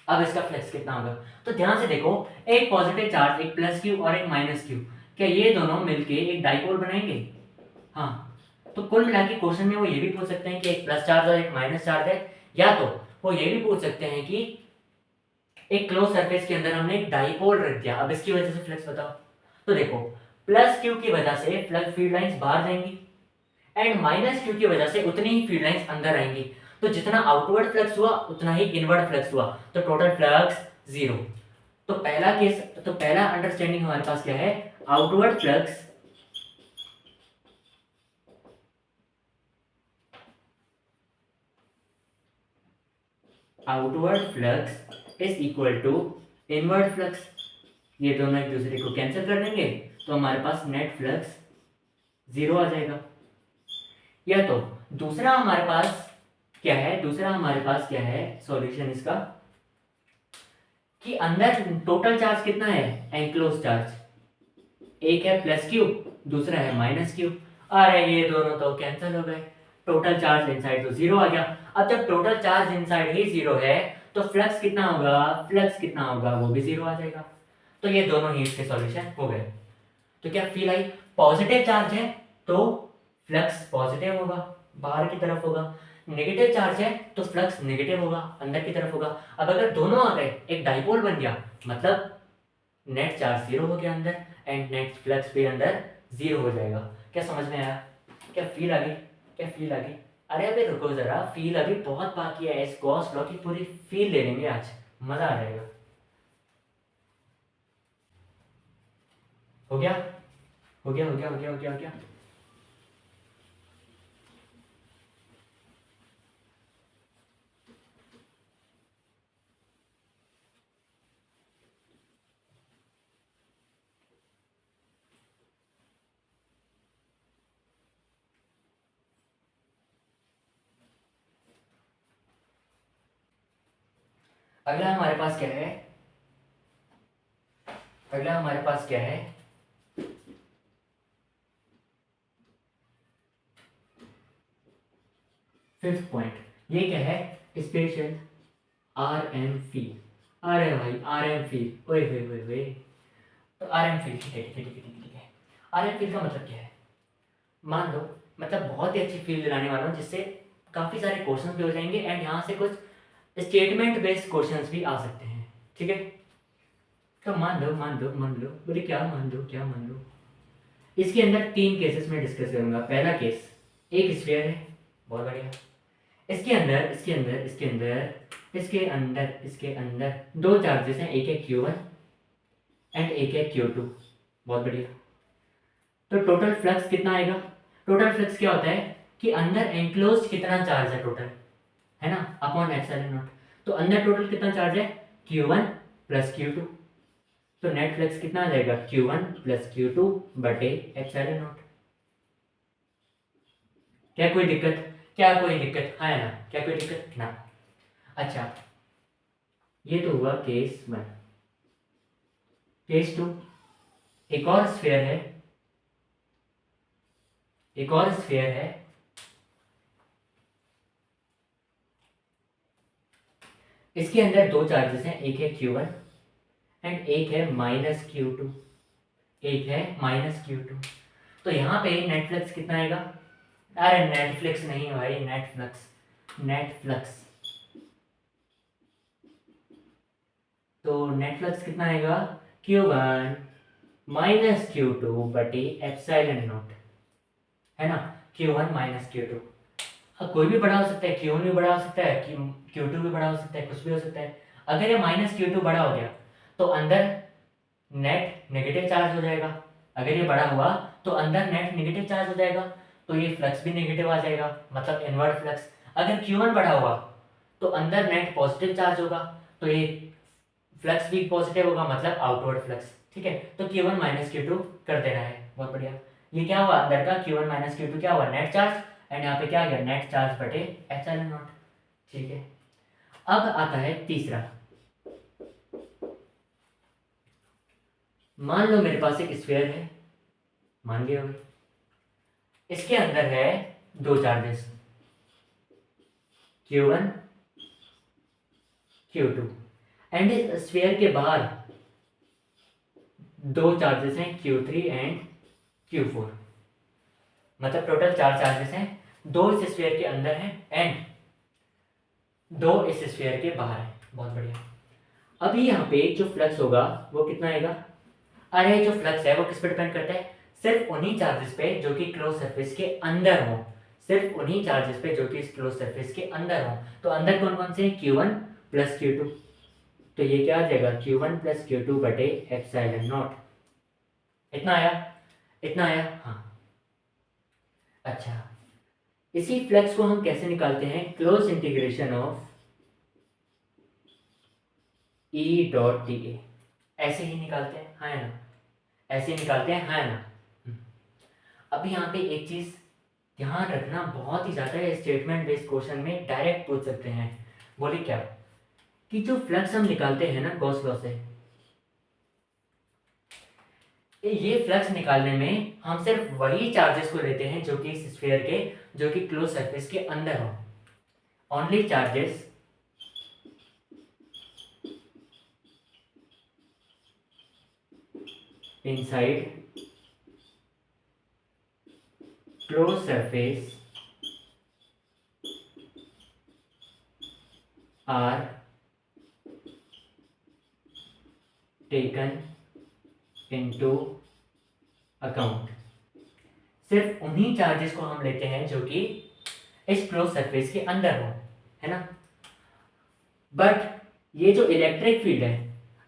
अब इसका फ्लक्स कितना होगा। तो ध्यान से देखो, एक पॉजिटिव चार्ज, एक प्लस क्यू और एक माइनस क्यू, क्या ये दोनों मिलके एक डाइपोल बनाएंगे। हाँ, तो कुल मिला के क्वेश्चन में वो ये भी पूछ सकते हैं कि एक प्लस चार्ज और एक माइनस चार्ज है, या तो वो ये भी पूछ सकते हैं कि एक क्लोज सरफेस के अंदर हमने एक डाइपोल रख दिया, अब इसकी वजह से फ्लक्स बताओ। तो देखो, प्लस क्यू की वजह से फ्लक्स फील्ड लाइंस बाहर जाएंगी एंड माइनस क्यू की वजह से उतनी ही फील्ड लाइंस अंदर आएंगी। तो जितना आउटवर्ड फ्लक्स हुआ उतना ही इनवर्ड फ्लक्स हुआ, तो टोटल फ्लक्स जीरो। तो पहला केस, तो पहला अंडरस्टैंडिंग हमारे पास क्या है, outward flux is equal to inward flux. ये दोनों एक दूसरे को कैंसिल कर देंगे तो हमारे पास नेट फ्लक्स 0 आ जाएगा। या तो दूसरा हमारे पास क्या है सॉल्यूशन इसका कि अंदर टोटल चार्ज कितना है, एंक्लोज चार्ज, एक है प्लस क्यू, दूसरा है माइनस क्यू। अरे ये दोनों तो कैंसिल हो गए, टोटल चार्ज इनसाइड तो 0 आ गया। अब जब टोटल चार्ज इनसाइड ही 0 है तो फ्लक्स कितना होगा वो भी 0 आ जाएगा। तो ये दोनों ही इसके सॉल्यूशन हो गए। तो क्या फील आई, पॉजिटिव चार्ज है तो फ्लक्स पॉजिटिव होगा, बाहर की तरफ होगा, नेगेटिव चार्ज है तो फ्लक्स नेगेटिव होगा, अंदर की तरफ होगा। अब अगर दोनों आ गए, एक डाइपोल बन गया, मतलब नेट चार्ज 0 हो गया अंदर एंड नेट फ्लक्स भी अंदर 0 हो जाएगा। क्या समझ में आया, क्या फील आ गई? अरे अभी रुको जरा, फील अभी बहुत बाकी है। इस गॉस लॉ की पूरी फील ले लेंगे आज, मजा आ जाएगा। हो गया। अगला हमारे पास क्या है, फिफ्थ पॉइंट। ये क्या है, स्पेशल आरएम फील्ड। अरे भाई आरएम फील्ड, ओए वे। तो आरएम फील्ड ठीक है। आरएम फील्ड का मतलब क्या है, मान लो, मतलब बहुत ही अच्छी फील्ड दिलाने वाला हूँ जिससे काफ़ी सारे क्वेश्चन भी हो जाएंगे एंड यहाँ से कुछ स्टेटमेंट बेस्ड क्वेश्चंस भी आ सकते हैं, ठीक है। तो मान लो बोले क्या मान लो, इसके अंदर 3 केसेस में डिस्कस करूंगा। पहला केस, एक स्फीयर है, बहुत बढ़िया, इसके अंदर 2 चार्जेस हैं, एक है Q1 एंड एक है Q2, बहुत बढ़िया। तो टोटल फ्लक्स कितना आएगा, टोटल फ्लक्स क्या होता है कि अंदर एंक्लोज कितना चार्ज है टोटल, है ना, अपॉन एप्सिलॉन नॉट। तो अंदर टोटल कितना चार्ज है, Q1 प्लस Q2, तो नेट फ्लक्स कितना आ जाएगा, Q1 प्लस Q2 बटे एप्सिलॉन नॉट। क्या कोई दिक्कत है ना, क्या कोई दिक्कत ना। अच्छा, ये तो हुआ केस 1। केस 2, एक और स्फीयर है, इसके अंदर 2 चार्जेस हैं, एक है Q1 एंड एक है माइनस Q2, तो यहाँ पे नेट फ्लक्स कितना आएगा, अरे नेट फ्लक्स नहीं है भाई, नेट फ्लक्स तो नेट फ्लक्स कितना आएगा, Q1 माइनस Q2 बटे एप्सिलॉन नॉट, है ना, Q1 माइनस Q2। अब कोई भी बड़ा हो सकता है, Q1 भी बड़ा हो सकता है, Q2 भी बड़ा हो सकता है, कुछ भी हो सकता है। अगर ये माइनस Q2 बड़ा हो गया तो अंदर नेट नेगेटिव चार्ज हो जाएगा, अगर ये बड़ा हुआ तो अंदर नेट नेगेटिव चार्ज हो जाएगा, तो ये फ्लक्स भी नेगेटिव आ जाएगा, मतलब इनवर्ट फ्लक्स। अगर Q1 बड़ा हुआ तो अंदर नेट पॉजिटिव चार्ज होगा, तो ये फ्लक्स भी पॉजिटिव होगा, मतलब आउटवर्ड फ्लक्स, ठीक है। तो Q1 माइनस Q2 कर देना है, बहुत बढ़िया। ये क्या हुआ, अंदर का Q1 माइनस Q2 क्या हुआ, नेट चार्ज, एंड यहाँ पे क्या आ गया, नेट चार्ज बटे एप्सिलॉन नॉट, ठीक है। अब आता है तीसरा, मान लो मेरे पास एक स्फीयर है, मान गए होगे, इसके अंदर है 2 चार्जेस Q1 Q2 एंड इस स्फीयर के बाहर 2 चार्जेस हैं Q3 एंड Q4, मतलब टोटल 4 चार्जेस हैं, 2 इस स्फीयर के अंदर हैं एंड 2 इस स्फीयर के बाहर हैं, बहुत बढ़िया। अभी यहाँ पे जो फ्लक्स होगा वो कितना आएगा, अरे जो फ्लक्स है वो किस पे डिपेंड करता है, सिर्फ उन्हीं चार्जेस पे जो कि क्लोज सरफेस के अंदर हो, के अंदर हो। तो अंदर कौन कौन से, Q1 प्लस Q2, तो ये क्या आ जाएगा, Q1 प्लस Q2 बटे एप्सिलॉन नॉट। इतना आया, हाँ। अच्छा, इसी फ्लक्स को हम कैसे निकालते हैं, close integration of E dot dA, ऐसे ही निकालते हैं, हाँ ना, ऐसे निकालते हैं, हाँ ना। अब यहाँ पे एक चीज़ ध्यान रखना बहुत ही ज़्यादा है, स्टेटमेंट बेस्ड क्वेश्चन में डायरेक्ट पूछ सकते हैं। बोले क्या कि जो फ्लक्स हम निकालते हैं ना गॉस लॉ से, ये फ्लक्स निकालने में हम सिर्फ वही चार्जेस को लेते हैं जो कि इस स्फीयर के, जो कि क्लोज सरफेस के अंदर हो। Only charges inside close surface are taken into account. सिर्फ उन्हीं चार्जेस को हम लेते हैं जो कि इस क्लोज सरफेस के अंदर हो, है ना। बट ये जो इलेक्ट्रिक फील्ड है,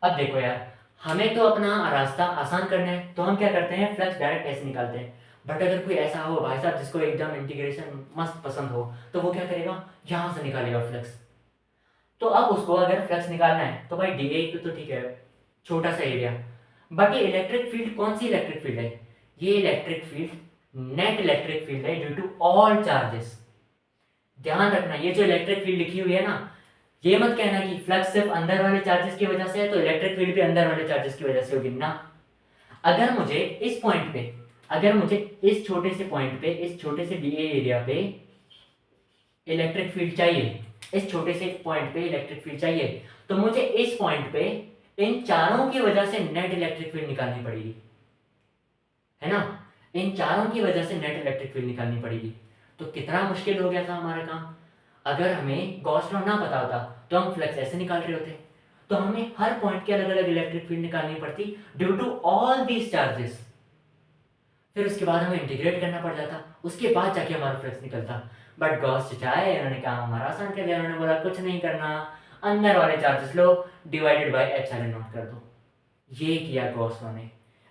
अब देखो यार, हमें तो अपना रास्ता आसान करना है, तो हम क्या करते हैं, फ्लक्स डायरेक्ट ऐसे निकालते हैं। बट अगर कोई ऐसा हो भाई साहब जिसको एकदम इंटीग्रेशन मस्त पसंद हो, तो वो क्या करेगा, यहाँ से निकालेगा फ्लक्स। तो अब उसको अगर फ्लक्स निकालना है तो भाई डी ए तो ठीक है, छोटा सा एरिया। बट ये इलेक्ट्रिक फील्ड कौन सी इलेक्ट्रिक फील्ड है, ये electric field net electric field है ड्यू टू ऑल चार्जेस। ध्यान रखना, ये जो इलेक्ट्रिक फील्ड लिखी हुई है ना, ये मत कहना कि फ्लक्स सिर्फ अंदर वाले चार्जेस की वजह से है तो इलेक्ट्रिक फील्ड भी अंदर वाले चार्जेस की वजह से होगी ना। अगर मुझे इस पॉइंट पे, अगर मुझे इस छोटे से पॉइंट पे, इस छोटे से डीए एरिया पे इलेक्ट्रिक फील्ड चाहिए, इस छोटे से पॉइंट पे इलेक्ट्रिक फील्ड चाहिए, तो मुझे इस पॉइंट पे इन चारों की वजह से नेट इलेक्ट्रिक फील्ड निकालनी पड़ेगी, है ना। इन चारों की वजह से नेट इलेक्ट्रिक फील्ड निकालनी पड़ेगी। तो कितना मुश्किल हो गया था हमारा काम। अगर हमें गॉस लॉ ना पता होता तो हम फ्लक्स ऐसे निकाल रहे होते, तो हमें हर पॉइंट के अलग अलग इलेक्ट्रिक फील्ड निकालनी पड़ती due to all these charges. फिर उसके बाद हमें इंटीग्रेट करना पड़ जाता, उसके बाद जाके हमारा फ्लक्स निकलता। बट गॉस चाहे उन्होंने काम हमारा आसान कर दिया, उन्होंने बोला कुछ नहीं करना, अंदर वाले charges low, divided by epsilon not कर दो। ये किया गॉस लॉ ने।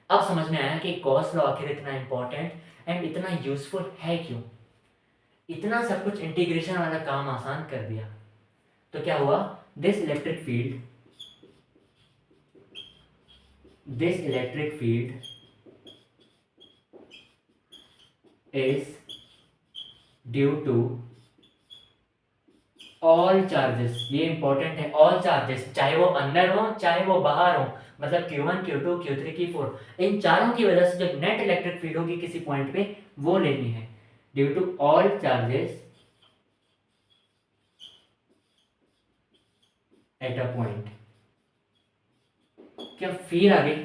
अब समझ में आया कि गॉस लॉ आखिर इतना इंपॉर्टेंट एंड इतना यूजफुल है क्यों। इतना सब कुछ इंटीग्रेशन वाला काम आसान कर दिया। तो क्या हुआ, this electric field is due to all charges. ये इंपॉर्टेंट है, ऑल चार्जेस, चाहे वो अंदर हो चाहे वो बाहर हो, मतलब Q1 Q2 Q3 Q4, इन चारों की वजह से जो नेट इलेक्ट्रिक फील्ड होगी किसी पॉइंट पे वो लेनी है, due to all charges at a point. क्या फील आ गई,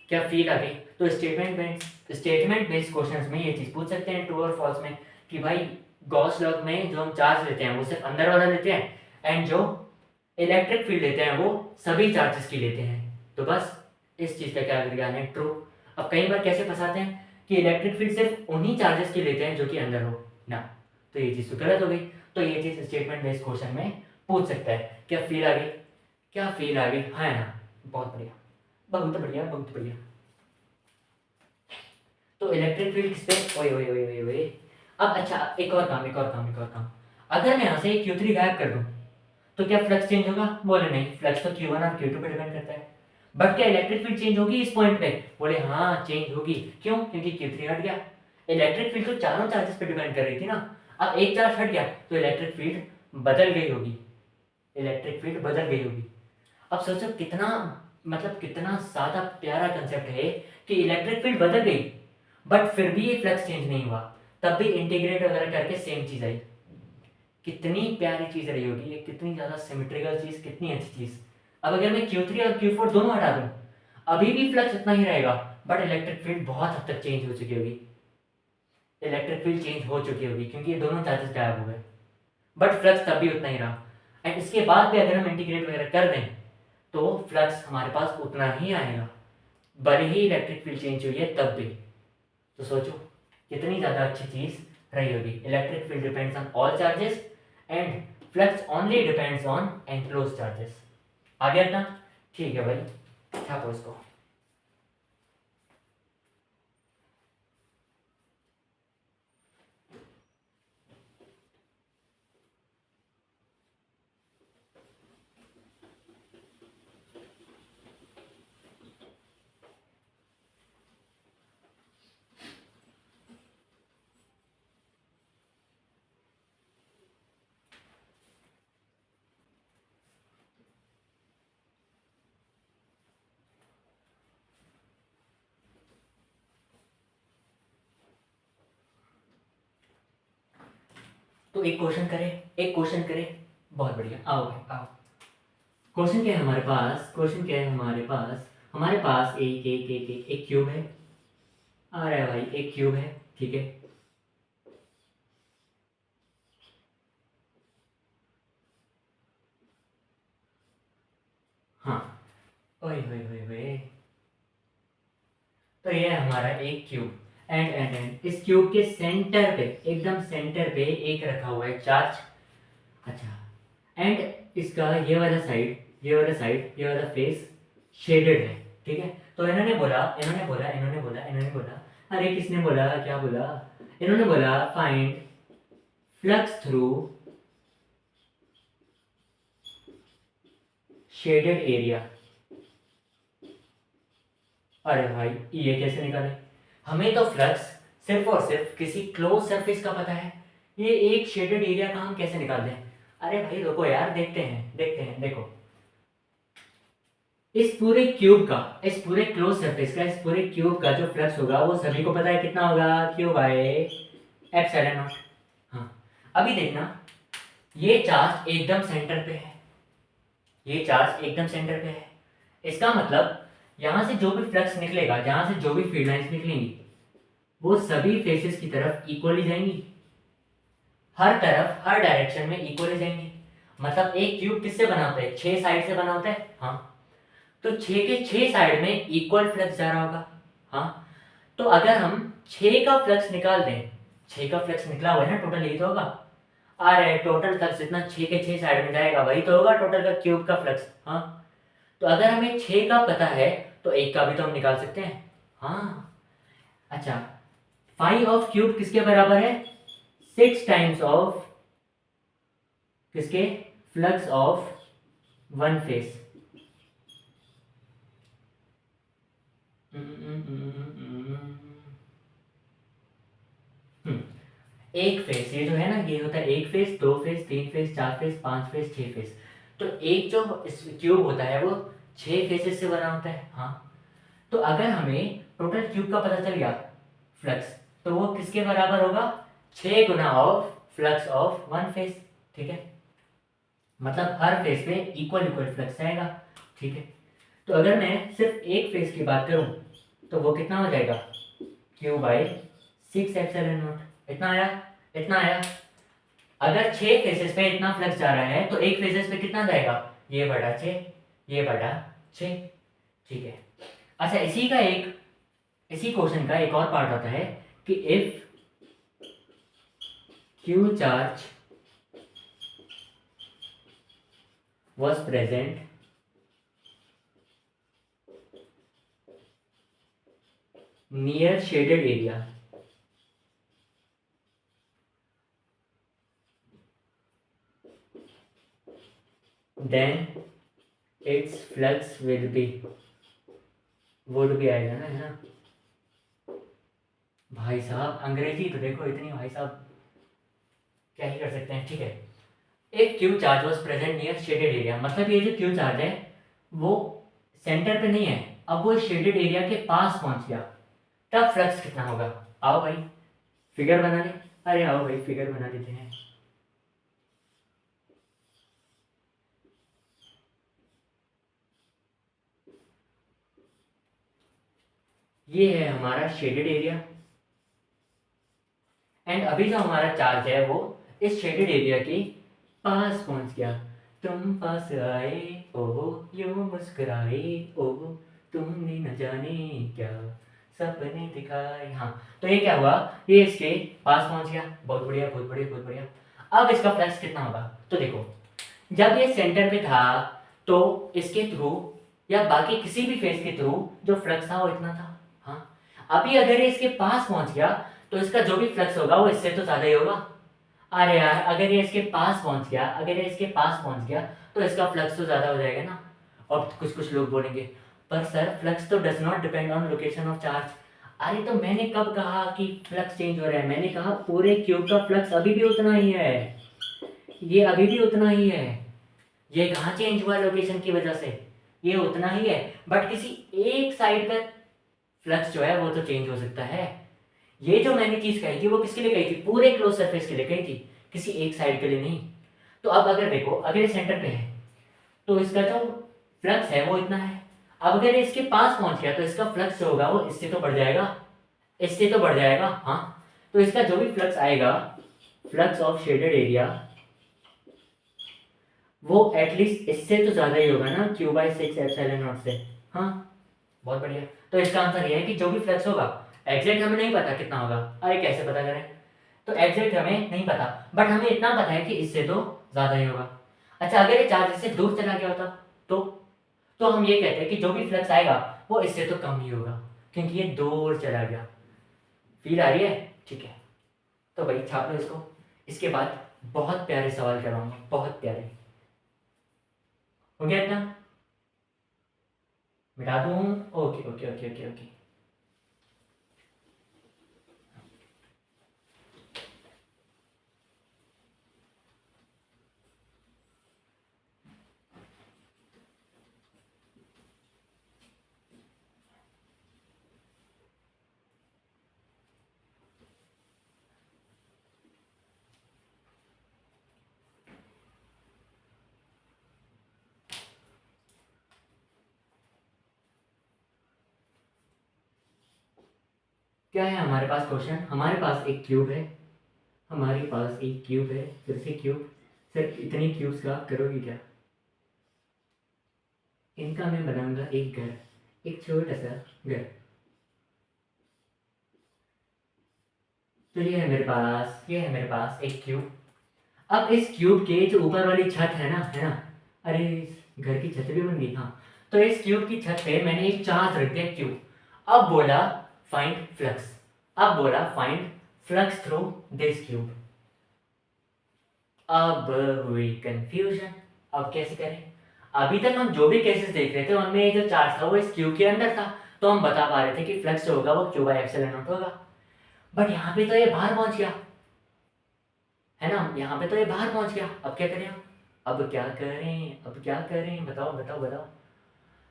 क्या फील आ गई। तो स्टेटमेंट बेस्ड क्वेश्चंस में ये चीज पूछ सकते हैं ट्रू और फॉल्स में, कि भाई गॉस लॉ में जो हम चार्ज लेते हैं वो सिर्फ अंदर वाला लेते हैं, एंड जो इलेक्ट्रिक फील्ड लेते हैं वो सभी चार्जेस की लेते हैं। तो बस इस चीज का क्या ज्ञान है, ट्रू। अब कई बार कैसे फंसाते हैं कि इलेक्ट्रिक फील्ड सिर्फ उन्हीं चार्जेस की लेते हैं जो कि अंदर हो ना, तो ये चीज तो गलत हो गई। तो ये चीज स्टेटमेंट बेस्ड क्वेश्चन में पूछ सकता है। क्या फील आ गई, क्या फील आ गई, है ना। बहुत बढ़िया, बहुत बढ़िया, बहुत बढ़िया। तो इलेक्ट्रिक फील्ड किस पे, ओए ओए ओए ओए ओए। अब अच्छा, एक और काम, एक और काम, एक और काम। अगर मैं यहाँ से Q3 गायब कर दूं तो क्या फ्लक्स चेंज होगा, बोले नहीं, फ्लक्स तो Q1 और Q2 पे डिपेंड करता है। बट क्या इलेक्ट्रिक फील्ड चेंज होगी इस पॉइंट पे, बोले हाँ चेंज होगी। क्यों, क्योंकि Q3 हट गया। इलेक्ट्रिक फील्ड तो चारों चार्जेस पे डिपेंड कर रही थी ना, अब एक चार्ज हट गया तो इलेक्ट्रिक फील्ड बदल गई होगी, इलेक्ट्रिक फील्ड बदल गई होगी। अब सोचो कितना, मतलब कितना ज्यादा प्यारा कंसेप्ट है कि इलेक्ट्रिक फील्ड बदल गई बट फिर भी ये फ्लक्स चेंज नहीं हुआ, तब भी इंटीग्रेट वगैरह करके सेम चीज आई। कितनी प्यारी चीज रही होगी ये, कितनी ज्यादा सिमेट्रिकल चीज, कितनी अच्छी चीज। अब अगर मैं Q3 और Q4 दोनों हटा दूं, अभी भी फ्लक्स उतना ही रहेगा, बट इलेक्ट्रिक फील्ड बहुत हद तक चेंज हो चुकी होगी, इलेक्ट्रिक फील्ड चेंज हो चुकी होगी क्योंकि ये दोनों चार्जेस गायब हो गए, बट फ्लक्स तब भी उतना ही रहा। एंड इसके बाद भी अगर हम इंटीग्रेट वगैरह कर दें तो फ्लक्स हमारे पास उतना ही आएगा, भले ही इलेक्ट्रिक फील्ड चेंज हुई है तब भी। तो सोचो कितनी ज़्यादा अच्छी चीज़ रही होगी। Electric field depends on all charges and flux only depends on enclose charges. आ गया था, ठीक है भाई, छापो इसको। तो एक क्वेश्चन करे। बहुत बढ़िया, आओ भाई आओ। क्वेश्चन क्या है हमारे पास? हमारे पास एक क्यूब है। आ रहा है भाई, एक क्यूब है, ठीक है। हाँ, ओए होए होए होए। तो ये है हमारा एक क्यूब। एंड इस क्यूब के सेंटर पे, एकदम सेंटर पे एक रखा हुआ है चार्ज। अच्छा, एंड इसका ये वाला फेस शेडेड है, ठीक है। तो इन्होंने बोला, अरे किसने बोला, क्या बोला? इन्होंने बोला find flux through shaded area. अरे भाई ये कैसे निकाले? हमें तो फ्लक्स सिर्फ और सिर्फ किसी क्लोज सरफेस का पता है, ये एक शेडेड एरिया का हम कैसे निकाल दें? अरे भाई रुको यार, देखते हैं। देखो, इस पूरे क्लोज सरफेस का, इस पूरे क्यूब का जो फ्लक्स होगा वो सभी को पता है कितना होगा, क्यू बाय एप्सिलॉन नॉट। हाँ, अभी देखना, ये चार्ज एकदम सेंटर पे है। इसका मतलब यहां से जो भी फ्लक्स निकलेगा, जहां से जो भी फील्ड लाइंस निकलेंगी, वो सभी फेसेस की तरफ इक्वली जाएंगी। हर तरफ, हर डायरेक्शन में इक्वली जाएंगी। मतलब एक क्यूब किससे बना होता है? 6 साइड से बना होता है। हाँ, तो 6 के 6 साइड में इक्वल फ्लक्स जा रहा होगा। हाँ, तो अगर हम 6 का फ्लक्स निकाल दें, 6 का फ्लक्स निकला हुआ है ना, टोटल यही तो होगा। आ रहा है टोटल फ्लक्स जितना 6 के 6 साइड में जाएगा वही तो होगा टोटल का क्यूब का फ्लक्स। हाँ, तो अगर हमें 6 का पता है तो 1 का भी तो हम निकाल सकते हैं। हाँ, अच्छा, फाई ऑफ क्यूब किसके बराबर है? 6 टाइम्स ऑफ किसके? Flux of one face. एक फेस, ये जो है ना, ये होता है एक face, 2 face, 3 face, 4 face, 5 face, 6 face. तो एक जो क्यूब होता है वो 6 फेसेस से बना होता है। हाँ, तो अगर हमें टोटल क्यूब का पता चल गया फ्लक्स, तो वो किसके बराबर होगा? 6 गुना of flux of one face, ठीक है। मतलब हर फेस पे इक्वल फ्लक्स आएगा, ठीक है। तो अगर मैं सिर्फ एक फेस की बात करूं तो वो कितना हो जाएगा? Q by 6 epsilon not. इतना आया। अगर 6 फेसेस पे इतना फ्लक्स जा रहा है तो एक फेसेस पे कितना जाएगा? ये बटा 6, ये बटा 6, ठीक है। अच्छा, इसी क्वेश्चन का एक और पार्ट होता है कि if Q charge was present near shaded area, then its flux will be, would be आएगा ना, है ना? भाई साहब अंग्रेजी तो देखो इतनी, भाई साहब क्या ही कर सकते हैं, ठीक है। एक Q charge was present near shaded area, मतलब ये जो क्यू चार्ज है वो सेंटर पे नहीं है, अब वो शेडेड एरिया के पास पहुंच गया, तब फ्लक्स कितना होगा? आओ भाई फिगर बना ले। अरे आओ भाई फिगर बना लेते हैं। ये है हमारा शेडेड एरिया, एंड अभी जो हमारा चार्ज है वो इस शेडेड एरिया के पास पहुंच गया। तुम पास आए ओ यूं मुस्कुराए ओ, तुमने न जाने क्या सपने दिखाए। हाँ, तो ये क्या हुआ? ये इसके पास पहुंच गया। बहुत बढ़िया, बहुत बढ़िया, बहुत बढ़िया। अब इसका फ्लक्स कितना होगा? तो देखो, जब ये सेंटर पे था तो इसके थ्रू या बाकी किसी भी फेस के थ्रू जो फ्लक्स था वो इतना था। हाँ, अभी अगर ये इसके पास पहुंच गया तो इसका जो भी फ्लक्स होगा वो इससे तो ज्यादा ही होगा। अरे यार, अगर ये इसके पास पहुंच गया तो इसका फ्लक्स तो ज्यादा हो जाएगा ना। और कुछ लोग बोलेंगे पर सर फ्लक्स तो does not depend on location of charge. अरे तो मैंने कब कहा कि फ्लक्स चेंज हो रहा है? मैंने कहा पूरे क्यूब का फ्लक्स अभी भी उतना ही है, ये अभी भी उतना ही है। ये कहाँ चेंज हुआ लोकेशन की वजह से? ये उतना ही है, बट किसी एक साइड का फ्लक्स जो है वो तो चेंज हो सकता है। ये जो मैंने चीज कही थी वो किसके लिए कही थी? पूरे क्लोज सरफेस के लिए कही थी। किसी एक साइड के लिए नहीं। तो अब अगर देखो, अगर ये सेंटर पे है तो इसका जो फ्लक्स है वो इतना है। अब अगर ये इसके पास पहुंच गया तो इसका फ्लक्स जो होगा वो इससे तो बढ़ जाएगा, इससे तो बढ़ जाएगा। हाँ, तो इसका जो भी फ्लक्स आएगा, फ्लक्स ऑफ शेडेड एरिया, वो एटलीस्ट इससे तो ज्यादा ही होगा ना, Q/6 एप्सिलॉन नॉट से। हाँ, बहुत बढ़िया। तो इसका आंसर ये है कि जो भी फ्लक्स होगा, एग्जैक्ट हमें नहीं पता कितना होगा, अरे कैसे पता करें, तो एग्जैक्ट हमें नहीं पता, बट हमें इतना पता है कि इससे तो ज्यादा ही होगा। अच्छा, अगर ये चार्ज इससे दूर चला गया होता तो हम ये कहते हैं कि जो भी फ्लक्स आएगा वो इससे तो कम ही होगा, क्योंकि ये दूर चला गया। फील आ रही है? ठीक है, तो भाई छाप लो इसको। इसके बाद बहुत प्यारे सवाल करवाऊंगा, बहुत प्यारे। हो गया इतना? मिटा दूं? Okay okay okay okay okay. क्या है हमारे पास क्वेश्चन? हमारे पास एक क्यूब है, हमारे पास एक क्यूब है, फिर से क्यूब। सर इतनी क्यूब्स का आप करोगे क्या? इनका मैं बनाऊंगा एक घर, एक छोटा सा घर। तो ये है मेरे पास, ये है मेरे पास एक क्यूब। अब इस क्यूब के जो ऊपर वाली छत है ना, है ना, अरे इस घर की छत भी बन गई। हाँ, तो इस क्यूब की छत पे मैंने एक चार्ज रख दिया क्यूब। अब बोला फाइंड फ्लक्स, अब बोला find flux through this cube. अब हुई कंफ्यूजन, अब कैसे करें? अभी तक हम जो भी केसेस देख रहे थे उनमें ये जो चार्ज था वो इस क्यूब के अंदर था, तो हम बता पा रहे थे कि फ्लक्स जो होगा वो Q/ε0 होगा। बट यहाँ पे तो ये बाहर पहुंच गया, है ना, यहाँ पे तो ये बाहर पहुंच गया। अब क्या करें हम? अब क्या करें, अब क्या करें, बताओ बताओ बताओ।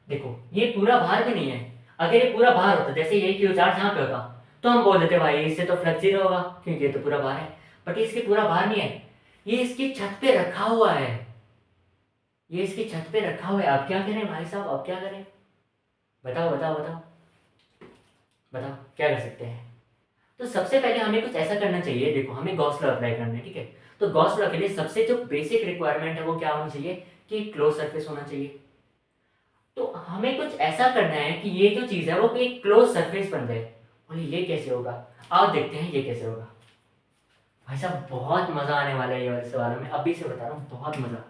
देखो, ये पूरा बाहर भी नहीं है। अगर ये पूरा बाहर होता, जैसे ये क्यू चार्ज यहाँ पे होता, तो हम बोल देते भाई इससे तो फ्लक्स जीरो होगा, क्योंकि ये तो पूरा बाहर है। बट ये इसके पूरा बाहर नहीं है, ये इसकी छत पे रखा हुआ है, ये इसकी छत पे रखा हुआ है। अब क्या करें भाई साहब, अब क्या करें? बताओ बताओ बताओ बताओ, क्या कर सकते हैं? तो सबसे पहले हमें कुछ ऐसा करना चाहिए। देखो, हमें गॉस लॉ अप्लाई करना है, ठीक है। तो गॉस लॉ के लिए सबसे जो बेसिक रिक्वायरमेंट है वो क्या होना चाहिए कि क्लोज सरफेस होना चाहिए। तो हमें कुछ ऐसा करना है कि ये जो चीज है वो एक क्लोज सरफेस बन जाए। बोले ये कैसे होगा? आओ देखते हैं ये कैसे होगा। भाई साहब बहुत मजा आने वाला है ये वाले सवालों में, अभी से बता रहा हूँ, बहुत मजा।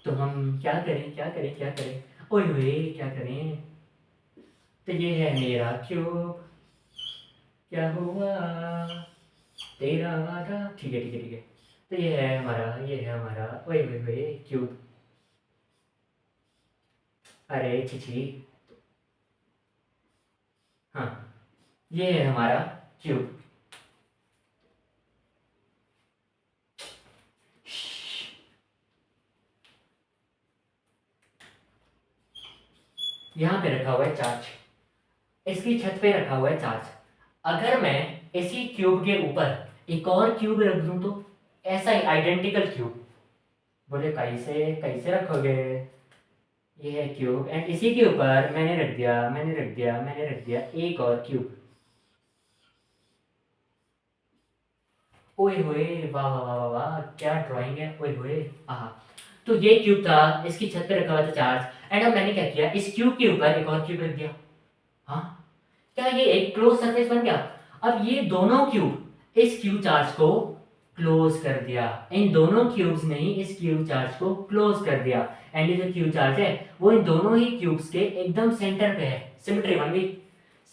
तो हम क्या करें, क्या करें, क्या करें? ओए होए, क्या करें? तो ये है मेरा क्यूब, क्या हुआ तेरा वादा, ठीक है ठीक है ठीक है। तो ये है हमारा, ये है हमारा, ओए होए होए क्यूब। अरे छिछी, हाँ, ये है हमारा क्यूब। यहाँ पे रखा हुआ है चार्ज, इसकी छत पे रखा हुआ है चार्ज। अगर मैं इसी क्यूब के ऊपर एक और क्यूब रख दूं तो, ऐसा ही आइडेंटिकल क्यूब। बोले कैसे, कैसे रखोगे? ये है क्यूब एंड इसी के ऊपर मैंने रख दिया, मैंने रख दिया, मैंने रख दिया एक और क्यूब। ओए होए, वाह वाह वाह वाह वाह, क्या ड्राइंग है, ओए होए, आहा। तो ये क्यूब था, इसकी छत पे रखा हुआ था चार्ज, एंड अब मैंने क्या किया, इस क्यूब के ऊपर एक और क्यूब रख दिया। हाँ, क्या ये एक क्लोज सरफेस बन गया? अब ये दोनों क्यूब इस क्यूब चार्ज को क्लोज कर दिया, इन दोनों क्यूब्स ने ही इस क्यूब चार्ज को क्लोज कर दिया, एंड ये जो क्यूब चार्ज है वो इन दोनों ही क्यूब्स के एकदम सेंटर पे है। सिमेट्री बन गई,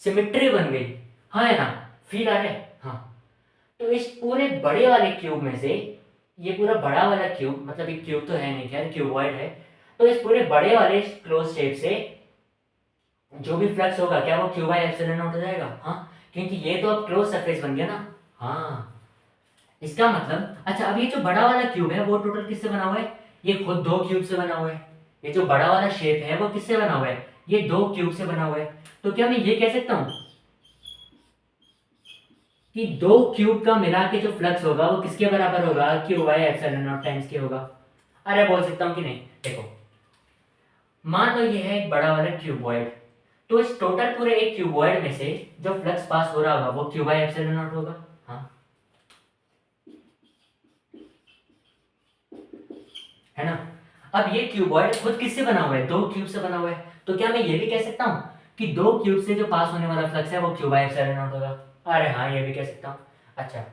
सिमेट्री बन गई। हाँ है ना, फील आ रहा है? हाँ। तो इस पूरे बड़े वाले क्यूब में से, ये पूरा बड़ा वाला क्यूब, मतलब एक क्यूब तो है नहीं, खैर क्यूबॉइड है, तो इस पूरे बड़े वाले क्लोज शेप से जो भी फ्लक्स होगा क्या वो Q/ε0 हो जाएगा? हाँ, क्योंकि ये तो अब क्लोज सरफेस बन गया ना। हाँ, इसका मतलब, अच्छा अब ये जो बड़ा वाला क्यूब है वो टोटल किससे बना हुआ है? ये खुद दो क्यूब से बना हुआ है। ये जो बड़ा वाला शेप है वो किससे बना हुआ है? ये दो क्यूब से बना हुआ है। तो क्या मैं ये कह सकता हूँ, कि दो क्यूब का मिला के जो फ्लक्स होगा वो किसके बराबर होगा, Q by epsilon not times के होगा। अरे बोल सकता हूँ कि नहीं, देखो मान लो ये है एक बड़ा वाला क्यूबॉइड, तो इस टोटल पूरे एक क्यूबॉइड में से जो फ्लक्स पास हो रहा होगा वो क्यू बाई एप्सिलॉन नॉट होगा। हाँ है ना। अब ये क्यूबॉइड खुद किससे बना हुआ है, दो क्यूब से बना हुआ है, तो क्या मैं ये भी कह सकता हूँ कि दो क्यूब से जो पास होने वाला फ्लक्स है वो क्यू बाई एप्सिलॉन नॉट होगा। अरे हाँ ये भी कह सकता हूँ। अच्छा,